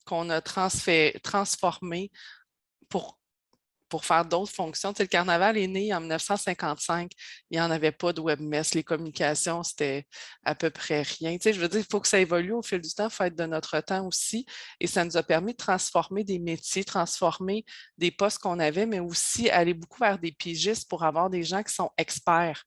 qu'on a transformés pour faire d'autres fonctions. Tu sais, le carnaval est né en 1955. Il n'y en avait pas de webmess. Les communications, c'était à peu près rien. Tu sais, je veux dire, il faut que ça évolue au fil du temps. Il faut être de notre temps aussi. Et ça nous a permis de transformer des métiers, transformer des postes qu'on avait, mais aussi aller beaucoup vers des pigistes pour avoir des gens qui sont experts.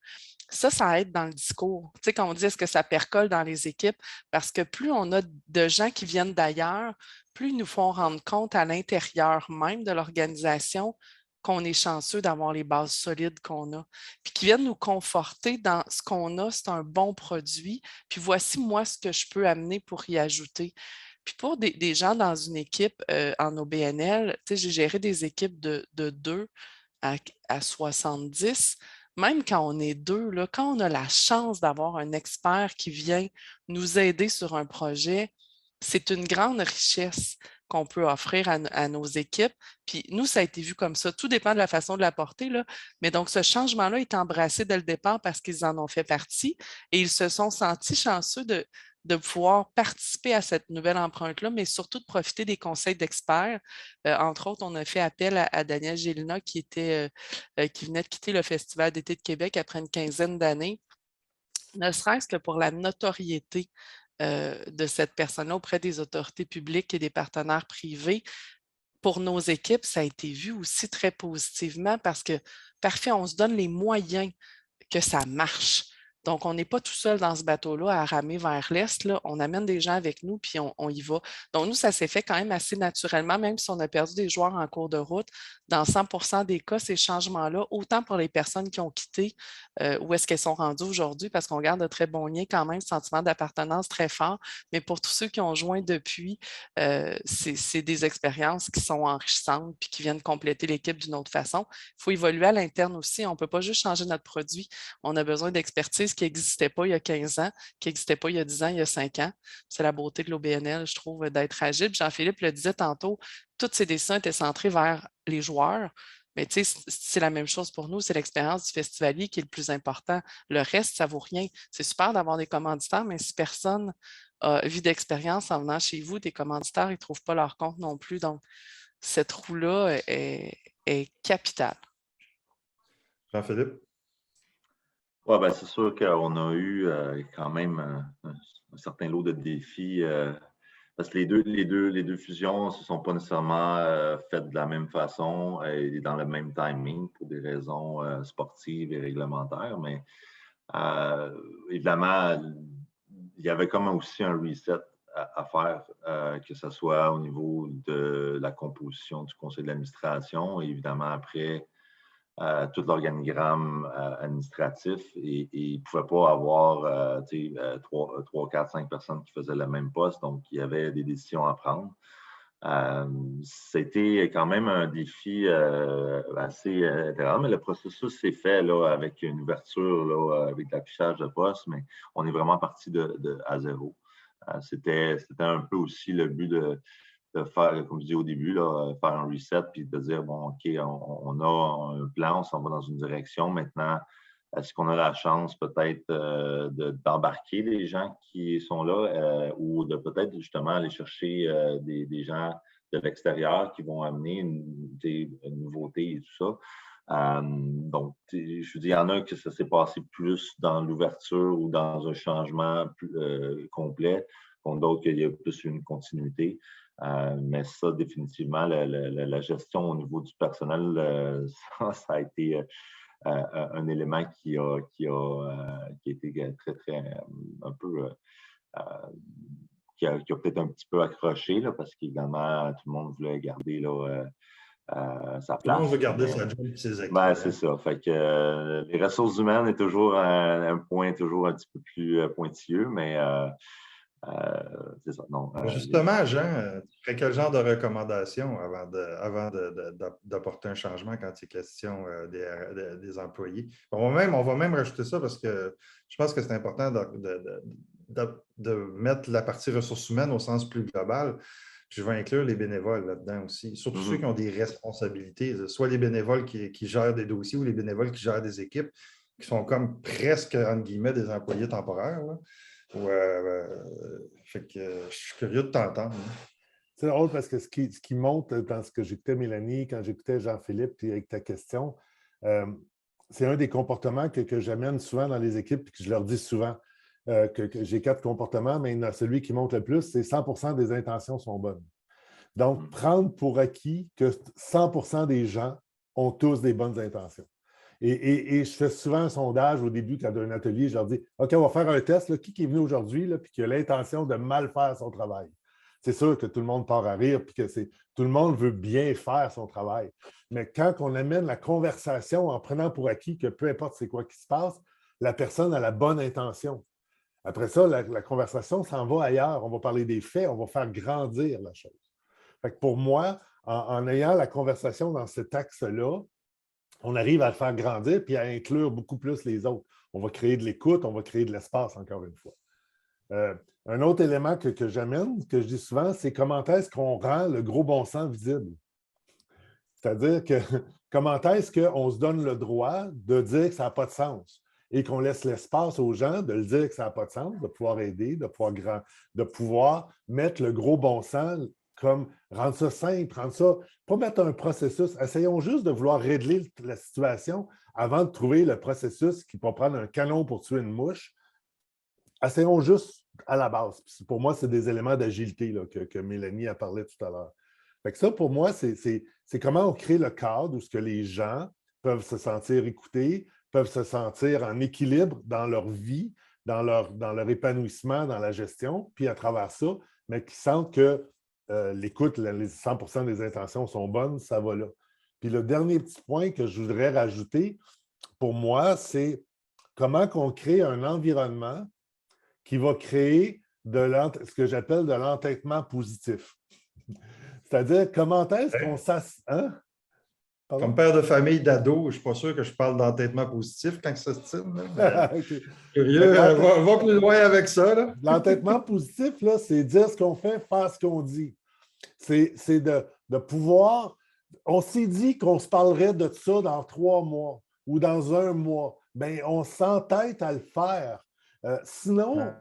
Ça aide dans le discours. Tu sais, quand on dit est-ce que ça percole dans les équipes, parce que plus on a de gens qui viennent d'ailleurs, plus ils nous font rendre compte à l'intérieur même de l'organisation qu'on est chanceux d'avoir les bases solides qu'on a, puis qui viennent nous conforter dans ce qu'on a, c'est un bon produit, puis voici moi ce que je peux amener pour y ajouter. Puis pour des gens dans une équipe en OBNL, tu sais, j'ai géré des équipes de 2 à 70. Même quand on est 2, là, quand on a la chance d'avoir un expert qui vient nous aider sur un projet, c'est une grande richesse qu'on peut offrir à nos équipes. Puis nous, ça a été vu comme ça. Tout dépend de la façon de l'apporter, là. Mais donc, ce changement-là est embrassé dès le départ parce qu'ils en ont fait partie et ils se sont sentis chanceux de de pouvoir participer à cette nouvelle empreinte-là, mais surtout de profiter des conseils d'experts. Entre autres, on a fait appel à Daniel Gélina qui venait de quitter le Festival d'été de Québec après une quinzaine d'années, ne serait-ce que pour la notoriété de cette personne-là auprès des autorités publiques et des partenaires privés. Pour nos équipes, ça a été vu aussi très positivement parce que, parfait, on se donne les moyens que ça marche. Donc, on n'est pas tout seul dans ce bateau-là à ramer vers l'Est. Là. On amène des gens avec nous, puis on y va. Donc, nous, ça s'est fait quand même assez naturellement, même si on a perdu des joueurs en cours de route. Dans 100% des cas, ces changements-là, autant pour les personnes qui ont quitté, où est-ce qu'elles sont rendues aujourd'hui, parce qu'on garde de très bons liens quand même, sentiment d'appartenance très fort. Mais pour tous ceux qui ont joint depuis, c'est des expériences qui sont enrichissantes puis qui viennent compléter l'équipe d'une autre façon. Il faut évoluer à l'interne aussi. On ne peut pas juste changer notre produit. On a besoin d'expertise qui n'existait pas il y a 15 ans, qui n'existait pas il y a 10 ans, il y a 5 ans. C'est la beauté de l'OBNL, je trouve, d'être agile. Jean-Philippe le disait tantôt, toutes ces décisions étaient centrées vers les joueurs. Mais tu sais, c'est la même chose pour nous, c'est l'expérience du festivalier qui est le plus important. Le reste, ça ne vaut rien. C'est super d'avoir des commanditaires, mais si personne a vie d'expérience en venant chez vous, des commanditaires, ils ne trouvent pas leur compte non plus. Donc, cette roue-là est capitale. Jean-Philippe? Oui, ben, c'est sûr qu'on a eu quand même un certain lot de défis parce que les deux fusions ne se sont pas nécessairement faites de la même façon et dans le même timing pour des raisons sportives et réglementaires. Mais évidemment, il y avait comme aussi un reset à faire, que ce soit au niveau de la composition du conseil d'administration et évidemment après tout l'organigramme administratif et il ne pouvait pas avoir 3, 4, 5 personnes qui faisaient le même poste, donc il y avait des décisions à prendre. C'était quand même un défi assez intéressant, mais le processus s'est fait là, avec une ouverture, là, avec l'affichage de poste, mais on est vraiment parti à zéro. C'était un peu aussi le but de faire, comme je dis au début, là, faire un reset puis de dire, bon, OK, on a un plan, on s'en va dans une direction. Maintenant, est-ce qu'on a la chance peut-être d'embarquer les gens qui sont là ou de peut-être justement aller chercher des gens de l'extérieur qui vont amener une nouveauté et tout ça. Donc, je vous dis, il y en a que ça s'est passé plus dans l'ouverture ou dans un changement plus complet, contre d'autres qu'il y a plus une continuité. Mais ça, définitivement, la gestion au niveau du personnel, ça a été un élément qui a été très, très, un peu, qui a peut-être un petit peu accroché, là, parce qu'évidemment, tout le monde voulait garder là, sa place. Tout le monde veut garder sa job et ses acquis. Ben, c'est ça. Fait que les ressources humaines est toujours un point toujours un petit peu plus pointilleux, mais c'est ça. Non, justement, Jean, tu ferais quel genre de recommandations avant d'apporter un changement quand il est question des employés? On va même rajouter ça parce que je pense que c'est important de mettre la partie ressources humaines au sens plus global. Je vais inclure les bénévoles là-dedans aussi, surtout ceux qui ont des responsabilités, soit les bénévoles qui gèrent des dossiers ou les bénévoles qui gèrent des équipes, qui sont comme presque, entre guillemets, des employés temporaires. Là. Fait que je suis curieux de t'entendre. C'est drôle parce que ce qui monte dans ce que j'écoutais Mélanie, quand j'écoutais Jean-Philippe, puis avec ta question, c'est un des comportements que j'amène souvent dans les équipes et que je leur dis souvent. Que j'ai 4 comportements, mais celui qui monte le plus, c'est 100% des intentions sont bonnes. Donc, prendre pour acquis que 100% des gens ont tous des bonnes intentions. Et je fais souvent un sondage au début, quand d'un atelier, je leur dis, OK, on va faire un test, là, qui est venu aujourd'hui et qui a l'intention de mal faire son travail? C'est sûr que tout le monde part à rire puis que tout le monde veut bien faire son travail. Mais quand on amène la conversation en prenant pour acquis que peu importe c'est quoi qui se passe, la personne a la bonne intention. Après ça, la conversation s'en va ailleurs. On va parler des faits, on va faire grandir la chose. Fait que pour moi, en ayant la conversation dans cet axe-là, on arrive à le faire grandir puis à inclure beaucoup plus les autres. On va créer de l'écoute, on va créer de l'espace, encore une fois. Un autre élément que j'amène, que je dis souvent, c'est comment est-ce qu'on rend le gros bon sens visible. C'est-à-dire que comment est-ce qu'on se donne le droit de dire que ça n'a pas de sens. et qu'on laisse l'espace aux gens de le dire que ça n'a pas de sens, de pouvoir aider, de pouvoir mettre le gros bon sens, comme rendre ça simple, pas mettre un processus. Essayons juste de vouloir régler la situation avant de trouver le processus qui peut prendre un canon pour tuer une mouche. Essayons juste à la base. Pour moi, c'est des éléments d'agilité que Mélanie a parlé tout à l'heure. Fait que ça, pour moi, c'est comment on crée le cadre où ce que les gens peuvent se sentir écoutés, peuvent se sentir en équilibre dans leur vie, dans leur épanouissement, dans la gestion, puis à travers ça, mais qui sentent que l'écoute, les 100% des intentions sont bonnes, ça va là. Puis le dernier petit point que je voudrais rajouter, pour moi, c'est comment qu'on crée un environnement qui va créer ce que j'appelle de l'entêtement positif. C'est-à-dire, comment est-ce qu'on Hein? Comme père de famille d'ado, je ne suis pas sûr que je parle d'entêtement positif quand ça se tire. Okay. Curieux, va plus loin avec ça. L'entêtement positif, c'est dire ce qu'on fait, faire ce qu'on dit. C'est de pouvoir... On s'est dit qu'on se parlerait de ça dans 3 mois ou dans 1 mois. Bien, on s'entête à le faire. Sinon,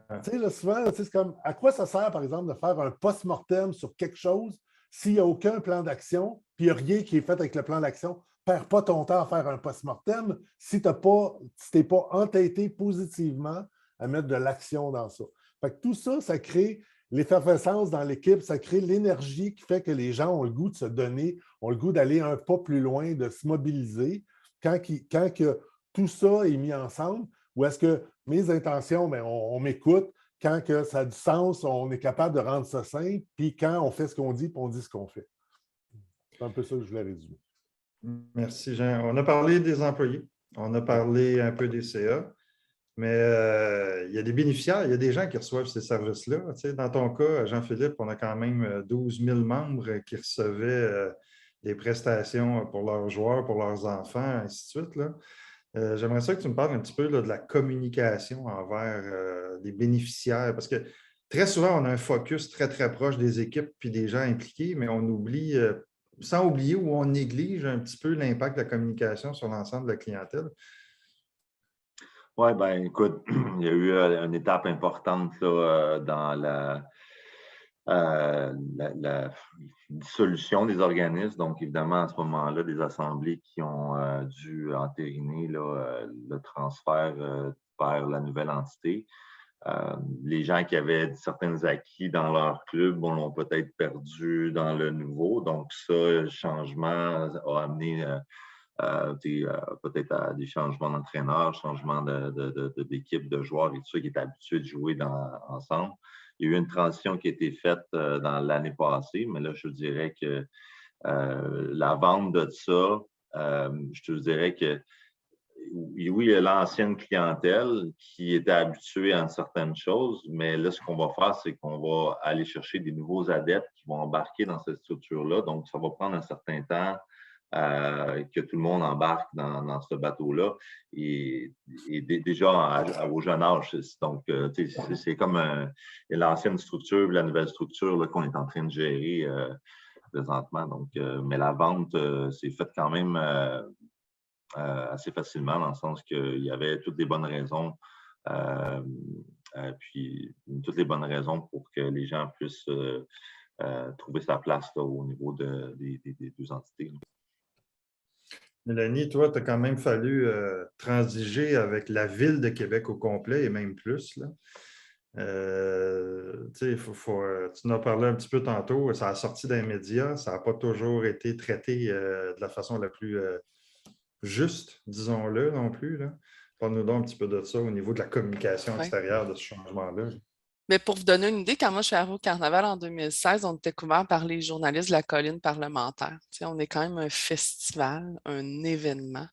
souvent, c'est comme à quoi ça sert, par exemple, de faire un post-mortem sur quelque chose s'il n'y a aucun plan d'action, puis il n'y a rien qui est fait avec le plan d'action? Perds pas ton temps à faire un post-mortem si tu n'es pas entêté positivement à mettre de l'action dans ça. Fait que tout ça, ça crée l'effervescence dans l'équipe, ça crée l'énergie qui fait que les gens ont le goût de se donner, ont le goût d'aller un pas plus loin, de se mobiliser. Quand que tout ça est mis ensemble, ou est-ce que mes intentions, bien, on m'écoute, quand que ça a du sens, on est capable de rendre ça simple, puis quand on fait ce qu'on dit, puis on dit ce qu'on fait. C'est un peu ça que je voulais résumer. Merci, Jean. On a parlé des employés, on a parlé un peu des CA, mais il y a des bénéficiaires, il y a des gens qui reçoivent ces services-là. Tu sais, dans ton cas, Jean-Philippe, on a quand même 12 000 membres qui recevaient des prestations pour leurs joueurs, pour leurs enfants, ainsi de suite, là. J'aimerais ça que tu me parles un petit peu là, de la communication envers les bénéficiaires, parce que très souvent, on a un focus très, très proche des équipes puis des gens impliqués, mais on oublie, sans oublier ou on néglige un petit peu l'impact de la communication sur l'ensemble de la clientèle. Oui, bien, écoute, il y a eu une étape importante là, dans la dissolution des organismes. Donc, évidemment, à ce moment-là, des assemblées qui ont dû entériner là, le transfert vers la nouvelle entité. Les gens qui avaient certains acquis dans leur club, on l'ont peut-être perdu dans le nouveau. Donc, ça, le changement a amené peut-être à des changements d'entraîneurs, changements d'équipe, de joueurs et tout ça qui étaient habitués de jouer ensemble. Il y a eu une transition qui a été faite dans l'année passée, mais là, je dirais que la vente de ça, je te dirais que oui, il y a l'ancienne clientèle qui était habituée à certaines choses, mais là, ce qu'on va faire, c'est qu'on va aller chercher des nouveaux adeptes qui vont embarquer dans cette structure-là. Donc, ça va prendre un certain temps que tout le monde embarque dans ce bateau-là et déjà au jeune âge. Donc, c'est comme l'ancienne structure, la nouvelle structure qu'on est en train de gérer présentement. Donc, mais la vente s'est faite quand même assez facilement dans le sens qu'il y avait toutes les bonnes raisons puis toutes les bonnes raisons pour que les gens puissent trouver sa place là, au niveau des 2 entités. Mélanie, toi, tu as quand même fallu transiger avec la ville de Québec au complet et même plus, là. Tu en as parlé un petit peu tantôt, ça a sorti des médias, ça n'a pas toujours été traité de la façon la plus juste, disons-le non plus, là. Parle-nous donc un petit peu de ça au niveau de la communication extérieure de ce changement-là. Mais pour vous donner une idée, quand moi je suis arrivée au Carnaval en 2016, on était couvert par les journalistes de la colline parlementaire. Tu sais, on est quand même un festival, un événement.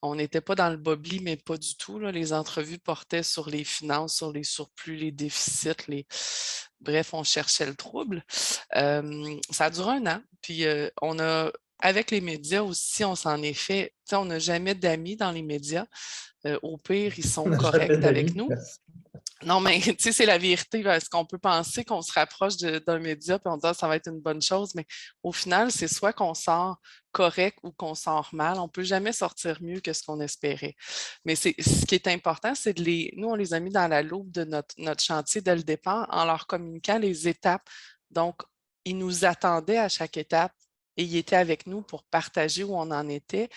On n'était pas dans le bobli, mais pas du tout, là. Les entrevues portaient sur les finances, sur les surplus, les déficits, bref, on cherchait le trouble. Ça a duré 1 an, puis on a, avec les médias aussi, on s'en est fait, tu sais, on n'a jamais d'amis dans les médias. Au pire, ils sont corrects avec nous. Non, mais tu sais, c'est la vérité. Parce qu'on peut penser qu'on se rapproche d'un média puis on dit ça va être une bonne chose, mais au final, c'est soit qu'on sort correct ou qu'on sort mal. On ne peut jamais sortir mieux que ce qu'on espérait. Mais ce qui est important, c'est nous, on les a mis dans la loupe de notre chantier dès le départ en leur communiquant les étapes. Donc, ils nous attendaient à chaque étape et ils étaient avec nous pour partager où on en était.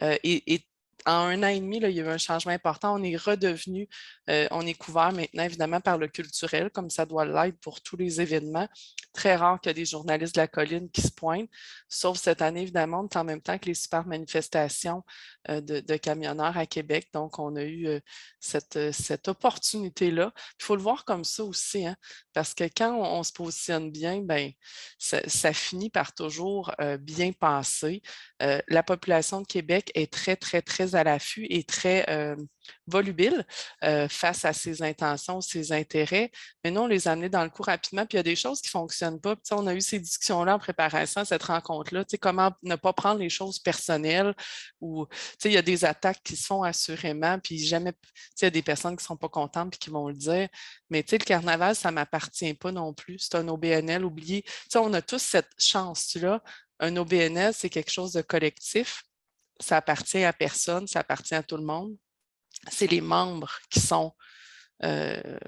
Et en 1 an et demi, là, il y a eu un changement important. On est redevenu, on est couvert maintenant évidemment par le culturel, comme ça doit l'être pour tous les événements. Très rare qu'il y ait des journalistes de la colline qui se pointent, sauf cette année évidemment, en même temps que les super manifestations de camionneurs à Québec. Donc, on a eu cette opportunité-là. Il faut le voir comme ça aussi, hein, parce que quand on se positionne bien, ben, ça finit par toujours bien passer. La population de Québec est très, très, très à l'affût et très volubile face à ses intentions, ses intérêts. Mais nous, on les a amenés dans le coup rapidement. Puis il y a des choses qui ne fonctionnent pas. Puis, on a eu ces discussions-là en préparation à cette rencontre-là. Comment ne pas prendre les choses personnelles ou il y a des attaques qui se font assurément. Puis jamais, il y a des personnes qui ne sont pas contentes et qui vont le dire. Mais le carnaval, ça ne m'appartient pas non plus. C'est un OBNL oublié. On a tous cette chance-là. Un OBNL, c'est quelque chose de collectif. Ça appartient à personne, ça appartient à tout le monde. C'est les membres qui sont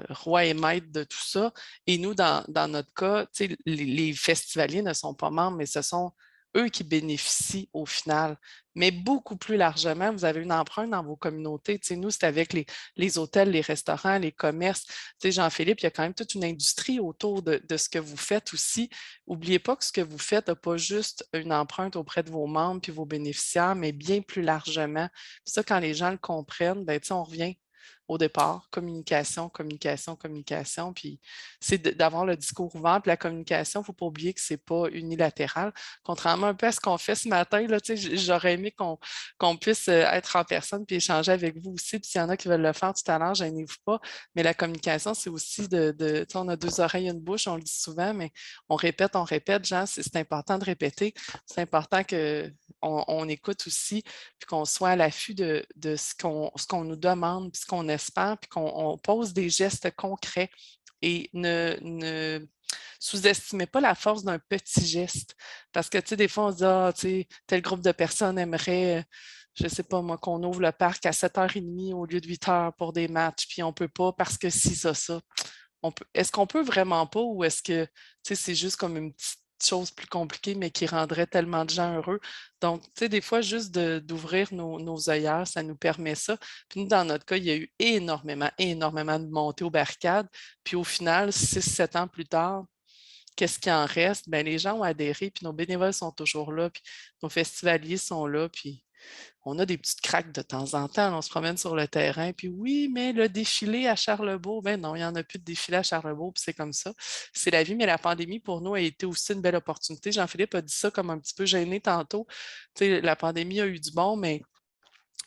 rois et maîtres de tout ça. Et nous, dans notre cas, les festivaliers ne sont pas membres, mais ce sont eux qui bénéficient au final. Mais beaucoup plus largement, vous avez une empreinte dans vos communautés. Nous, c'est avec les hôtels, les restaurants, les commerces. Jean-Philippe, il y a quand même toute une industrie autour de ce que vous faites aussi. N'oubliez pas que ce que vous faites n'a pas juste une empreinte auprès de vos membres puis vos bénéficiaires, mais bien plus largement. Ça, quand les gens le comprennent, ben, on revient au départ, communication, communication, communication, puis c'est d'avoir le discours ouvert, puis la communication, il ne faut pas oublier que ce n'est pas unilatéral. Contrairement un peu à ce qu'on fait ce matin, là, j'aurais aimé qu'on puisse être en personne puis échanger avec vous aussi, puis s'il y en a qui veulent le faire tout à l'heure, gênez-vous pas, mais la communication, c'est aussi on a 2 oreilles et une bouche, on le dit souvent, mais on répète, Jean, c'est important de répéter, c'est important qu'on écoute aussi, puis qu'on soit à l'affût de ce qu'on nous demande, puis ce qu'on espère, puis qu'on pose des gestes concrets et ne sous-estimez pas la force d'un petit geste. Parce que, des fois, on se dit, tel groupe de personnes aimerait, je ne sais pas moi, qu'on ouvre le parc à 7h30 au lieu de 8h pour des matchs, puis on ne peut pas parce que si, ça. Est-ce qu'on peut vraiment pas ou est-ce que c'est juste comme une petite chose plus compliquée, mais qui rendrait tellement de gens heureux. Donc, des fois, juste d'ouvrir nos œillères, ça nous permet ça. Puis nous, dans notre cas, il y a eu énormément de montées aux barricades. Puis au final, 6-7 ans plus tard, qu'est-ce qui en reste? Bien, les gens ont adhéré, puis nos bénévoles sont toujours là, puis nos festivaliers sont là, puis on a des petites craques de temps en temps. On se promène sur le terrain, puis oui, mais le défilé à Charlebourg, ben non, il n'y en a plus de défilé à Charlebourg, puis c'est comme ça. C'est la vie, mais la pandémie, pour nous, a été aussi une belle opportunité. Jean-Philippe a dit ça comme un petit peu gêné tantôt. La pandémie a eu du bon, mais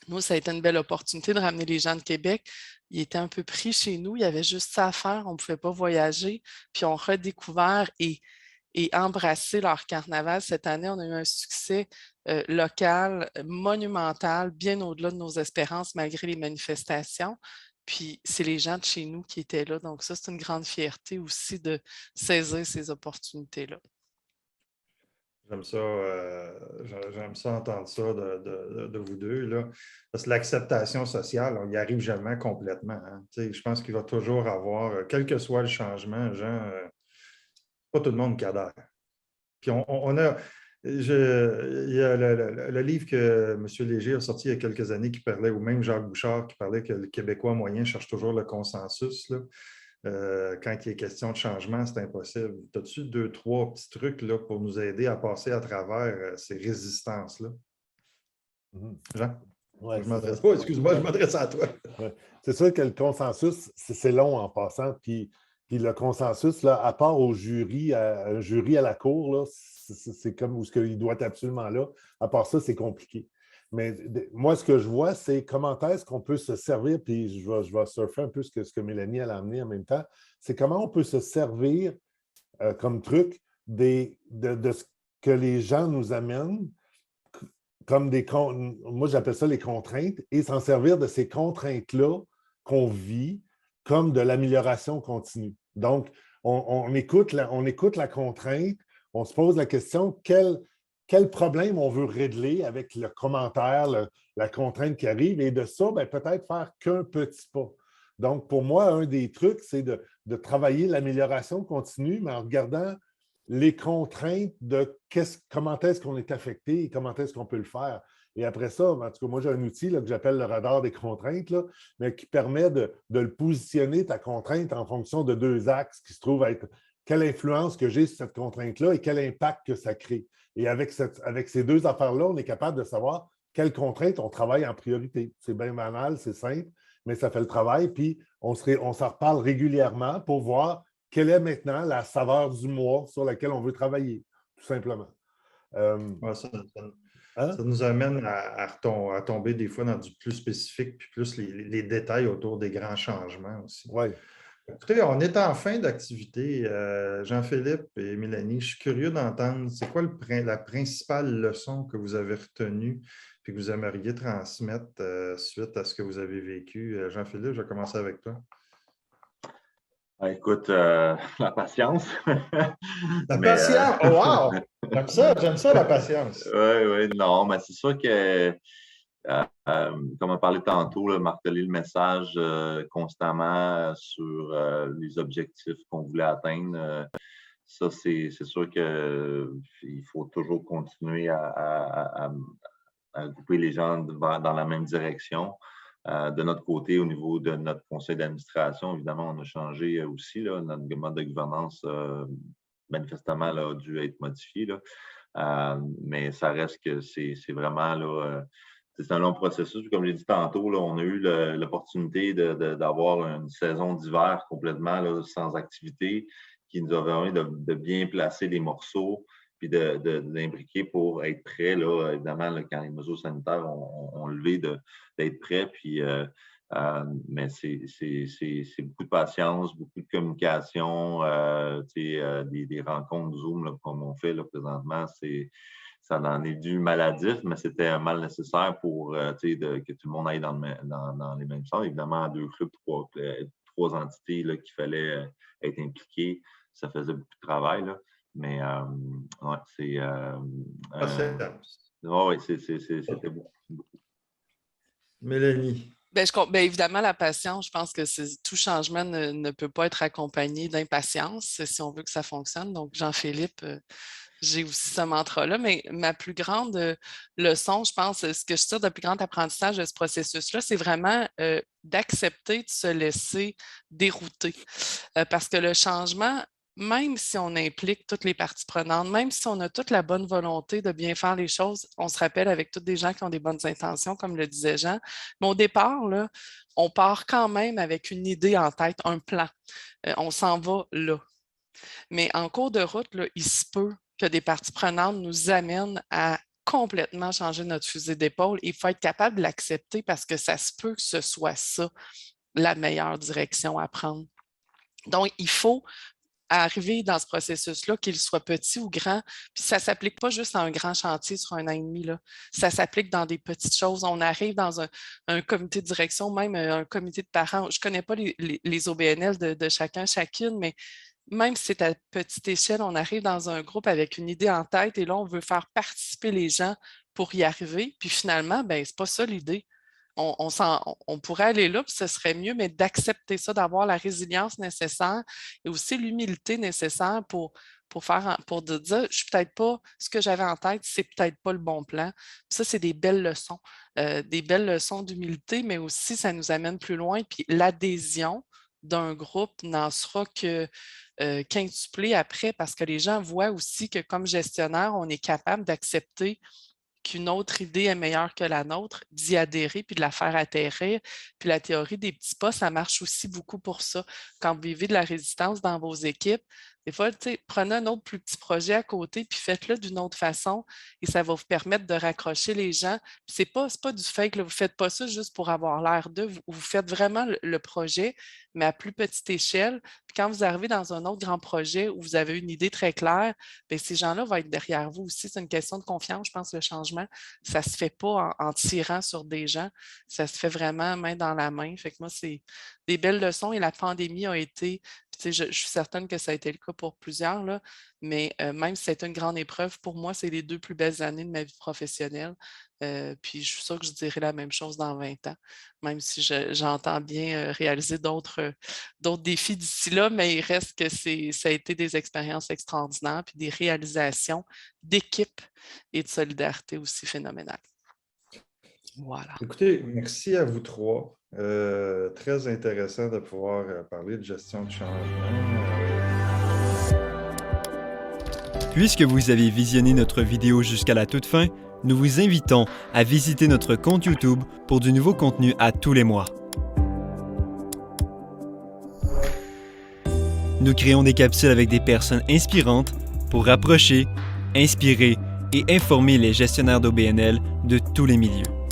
nous, ça a été une belle opportunité de ramener les gens de Québec. Ils étaient un peu pris chez nous, il y avait juste ça à faire, on ne pouvait pas voyager, puis on redécouvert et embrasser leur carnaval. Cette année, on a eu un succès local, monumental, bien au-delà de nos espérances, malgré les manifestations. Puis, c'est les gens de chez nous qui étaient là. Donc, ça, c'est une grande fierté aussi de saisir ces opportunités-là. J'aime ça entendre ça de vous deux, là. Parce que l'acceptation sociale, on n'y arrive jamais complètement. Hein. Je pense qu'il va toujours avoir, quel que soit le changement, pas tout le monde qui adhère. Puis il y a le livre que M. Léger a sorti il y a quelques années qui parlait, ou même Jacques Bouchard qui parlait que le Québécois moyen cherche toujours le consensus. Là. Quand il est question de changement, c'est impossible. As-tu 2-3 petits trucs là, pour nous aider à passer à travers ces résistances-là? Jean? Ouais, excuse-moi, je m'adresse à toi. Ouais. C'est sûr que le consensus, c'est long en passant. Puis le consensus, là, à part un jury à la cour, là, c'est comme où il doit être absolument là. À part ça, c'est compliqué. Mais moi, ce que je vois, c'est comment est-ce qu'on peut se servir, puis je vais surfer un peu ce que Mélanie a amené en même temps, c'est comment on peut se servir comme truc de ce que les gens nous amènent, comme moi j'appelle ça les contraintes, et s'en servir de ces contraintes-là qu'on vit comme de l'amélioration continue. Donc, on écoute la contrainte, on se pose la question, quel problème on veut régler avec le commentaire, la contrainte qui arrive, et de ça, peut-être faire qu'un petit pas. Donc, pour moi, un des trucs, c'est de travailler l'amélioration continue, mais en regardant les contraintes de comment est-ce qu'on est affecté et comment est-ce qu'on peut le faire. Et après ça, en tout cas, moi, j'ai un outil là, que j'appelle le radar des contraintes, là, mais qui permet de le positionner, ta contrainte, en fonction de 2 axes qui se trouvent être quelle influence que j'ai sur cette contrainte-là et quel impact que ça crée. Et avec ces 2 affaires-là, on est capable de savoir quelle contrainte on travaille en priorité. C'est bien banal, c'est simple, mais ça fait le travail. Puis, on s'en reparle régulièrement pour voir quelle est maintenant la saveur du mois sur laquelle on veut travailler, tout simplement. Ouais, ça nous amène à tomber des fois dans du plus spécifique, puis plus les détails autour des grands changements aussi. Oui. Écoutez, on est en fin d'activité. Jean-Philippe et Mélanie, je suis curieux d'entendre, c'est quoi la principale leçon que vous avez retenue puis que vous aimeriez transmettre suite à ce que vous avez vécu? Jean-Philippe, je vais commencer avec toi. Écoute, la patience. La patience! Oh, wow! J'aime ça, la patience. Oui, non, mais c'est sûr que, comme on parlait tantôt, là, marteler le message constamment sur les objectifs qu'on voulait atteindre, ça, c'est sûr qu'il faut toujours continuer à grouper les gens dans la même direction. De notre côté, au niveau de notre conseil d'administration, évidemment, on a changé aussi. Là, notre mode de gouvernance, manifestement, là, a dû être modifié. Là. Mais ça reste que c'est vraiment là, c'est un long processus. Comme j'ai dit tantôt, là, on a eu l'opportunité d'avoir une saison d'hiver complètement là, sans activité qui nous a permis de bien placer les morceaux puis d'imbriquer pour être prêt, là, évidemment, là, quand les mesures sanitaires ont levé, d'être prêt. Puis, mais c'est beaucoup de patience, beaucoup de communication, des rencontres Zoom là, comme on fait là, présentement. Ça en est du maladif, mais c'était un mal nécessaire pour que tout le monde aille dans les mêmes sens. Évidemment, 2 clubs, 3 entités là, qu'il fallait être impliquées, ça faisait beaucoup de travail. Là. Mais ouais, c'est. Oui, c'était beaucoup. Mélanie. Bien, évidemment, la patience, je pense que tout changement ne peut pas être accompagné d'impatience si on veut que ça fonctionne. Donc, Jean-Philippe, j'ai aussi ce mantra-là, mais ma plus grande leçon, je pense, ce que je tire de plus grand apprentissage de ce processus-là, c'est vraiment d'accepter de se laisser dérouter. Parce que le changement, même si on implique toutes les parties prenantes, même si on a toute la bonne volonté de bien faire les choses, on se rappelle avec toutes des gens qui ont des bonnes intentions, comme le disait Jean, mais au départ, là, on part quand même avec une idée en tête, un plan. On s'en va là. Mais en cours de route, là, il se peut que des parties prenantes nous amènent à complètement changer notre fusil d'épaule. Il faut être capable de l'accepter parce que ça se peut que ce soit ça, la meilleure direction à prendre. Donc, il faut arriver dans ce processus-là, qu'il soit petit ou grand. Puis ça ne s'applique pas juste à un grand chantier sur 1 an et demi. Là. Ça s'applique dans des petites choses. On arrive dans un comité de direction, même un comité de parents. Je ne connais pas les OBNL de chacun, chacune, mais même si c'est à petite échelle, on arrive dans un groupe avec une idée en tête et là, on veut faire participer les gens pour y arriver. Puis finalement, ce n'est pas ça l'idée. On pourrait aller là, puis ce serait mieux, mais d'accepter ça, d'avoir la résilience nécessaire et aussi l'humilité nécessaire pour dire, je ne suis peut-être pas, ce que j'avais en tête, c'est peut-être pas le bon plan. Puis ça, c'est des belles leçons d'humilité, mais aussi, ça nous amène plus loin. Puis l'adhésion d'un groupe n'en sera que quintuplée après parce que les gens voient aussi que comme gestionnaire, on est capable d'accepter qu'une autre idée est meilleure que la nôtre, d'y adhérer puis de la faire atterrir. Puis la théorie des petits pas, ça marche aussi beaucoup pour ça. Quand vous vivez de la résistance dans vos équipes, Des fois, prenez un autre plus petit projet à côté, puis faites-le d'une autre façon et ça va vous permettre de raccrocher les gens. C'est pas du fake, là, vous ne faites pas ça juste pour avoir l'air d'eux. Vous faites vraiment le projet, mais à plus petite échelle. Puis quand vous arrivez dans un autre grand projet où vous avez une idée très claire, bien, ces gens-là vont être derrière vous aussi. C'est une question de confiance, je pense, le changement. Ça ne se fait pas en tirant sur des gens. Ça se fait vraiment main dans la main. Fait que moi, c'est des belles leçons et la pandémie a été, je suis certaine que ça a été le cas pour plusieurs, là, mais même si c'est une grande épreuve, pour moi, c'est les 2 plus belles années de ma vie professionnelle. Puis je suis sûre que je dirais la même chose dans 20 ans, même si j'entends bien réaliser d'autres défis d'ici là, mais il reste que ça a été des expériences extraordinaires, puis des réalisations d'équipe et de solidarité aussi phénoménales. Voilà. Écoutez, merci à vous trois. Très intéressant de pouvoir parler de gestion de changement. Puisque vous avez visionné notre vidéo jusqu'à la toute fin, nous vous invitons à visiter notre compte YouTube pour du nouveau contenu à tous les mois. Nous créons des capsules avec des personnes inspirantes pour rapprocher, inspirer et informer les gestionnaires d'OBNL de tous les milieux.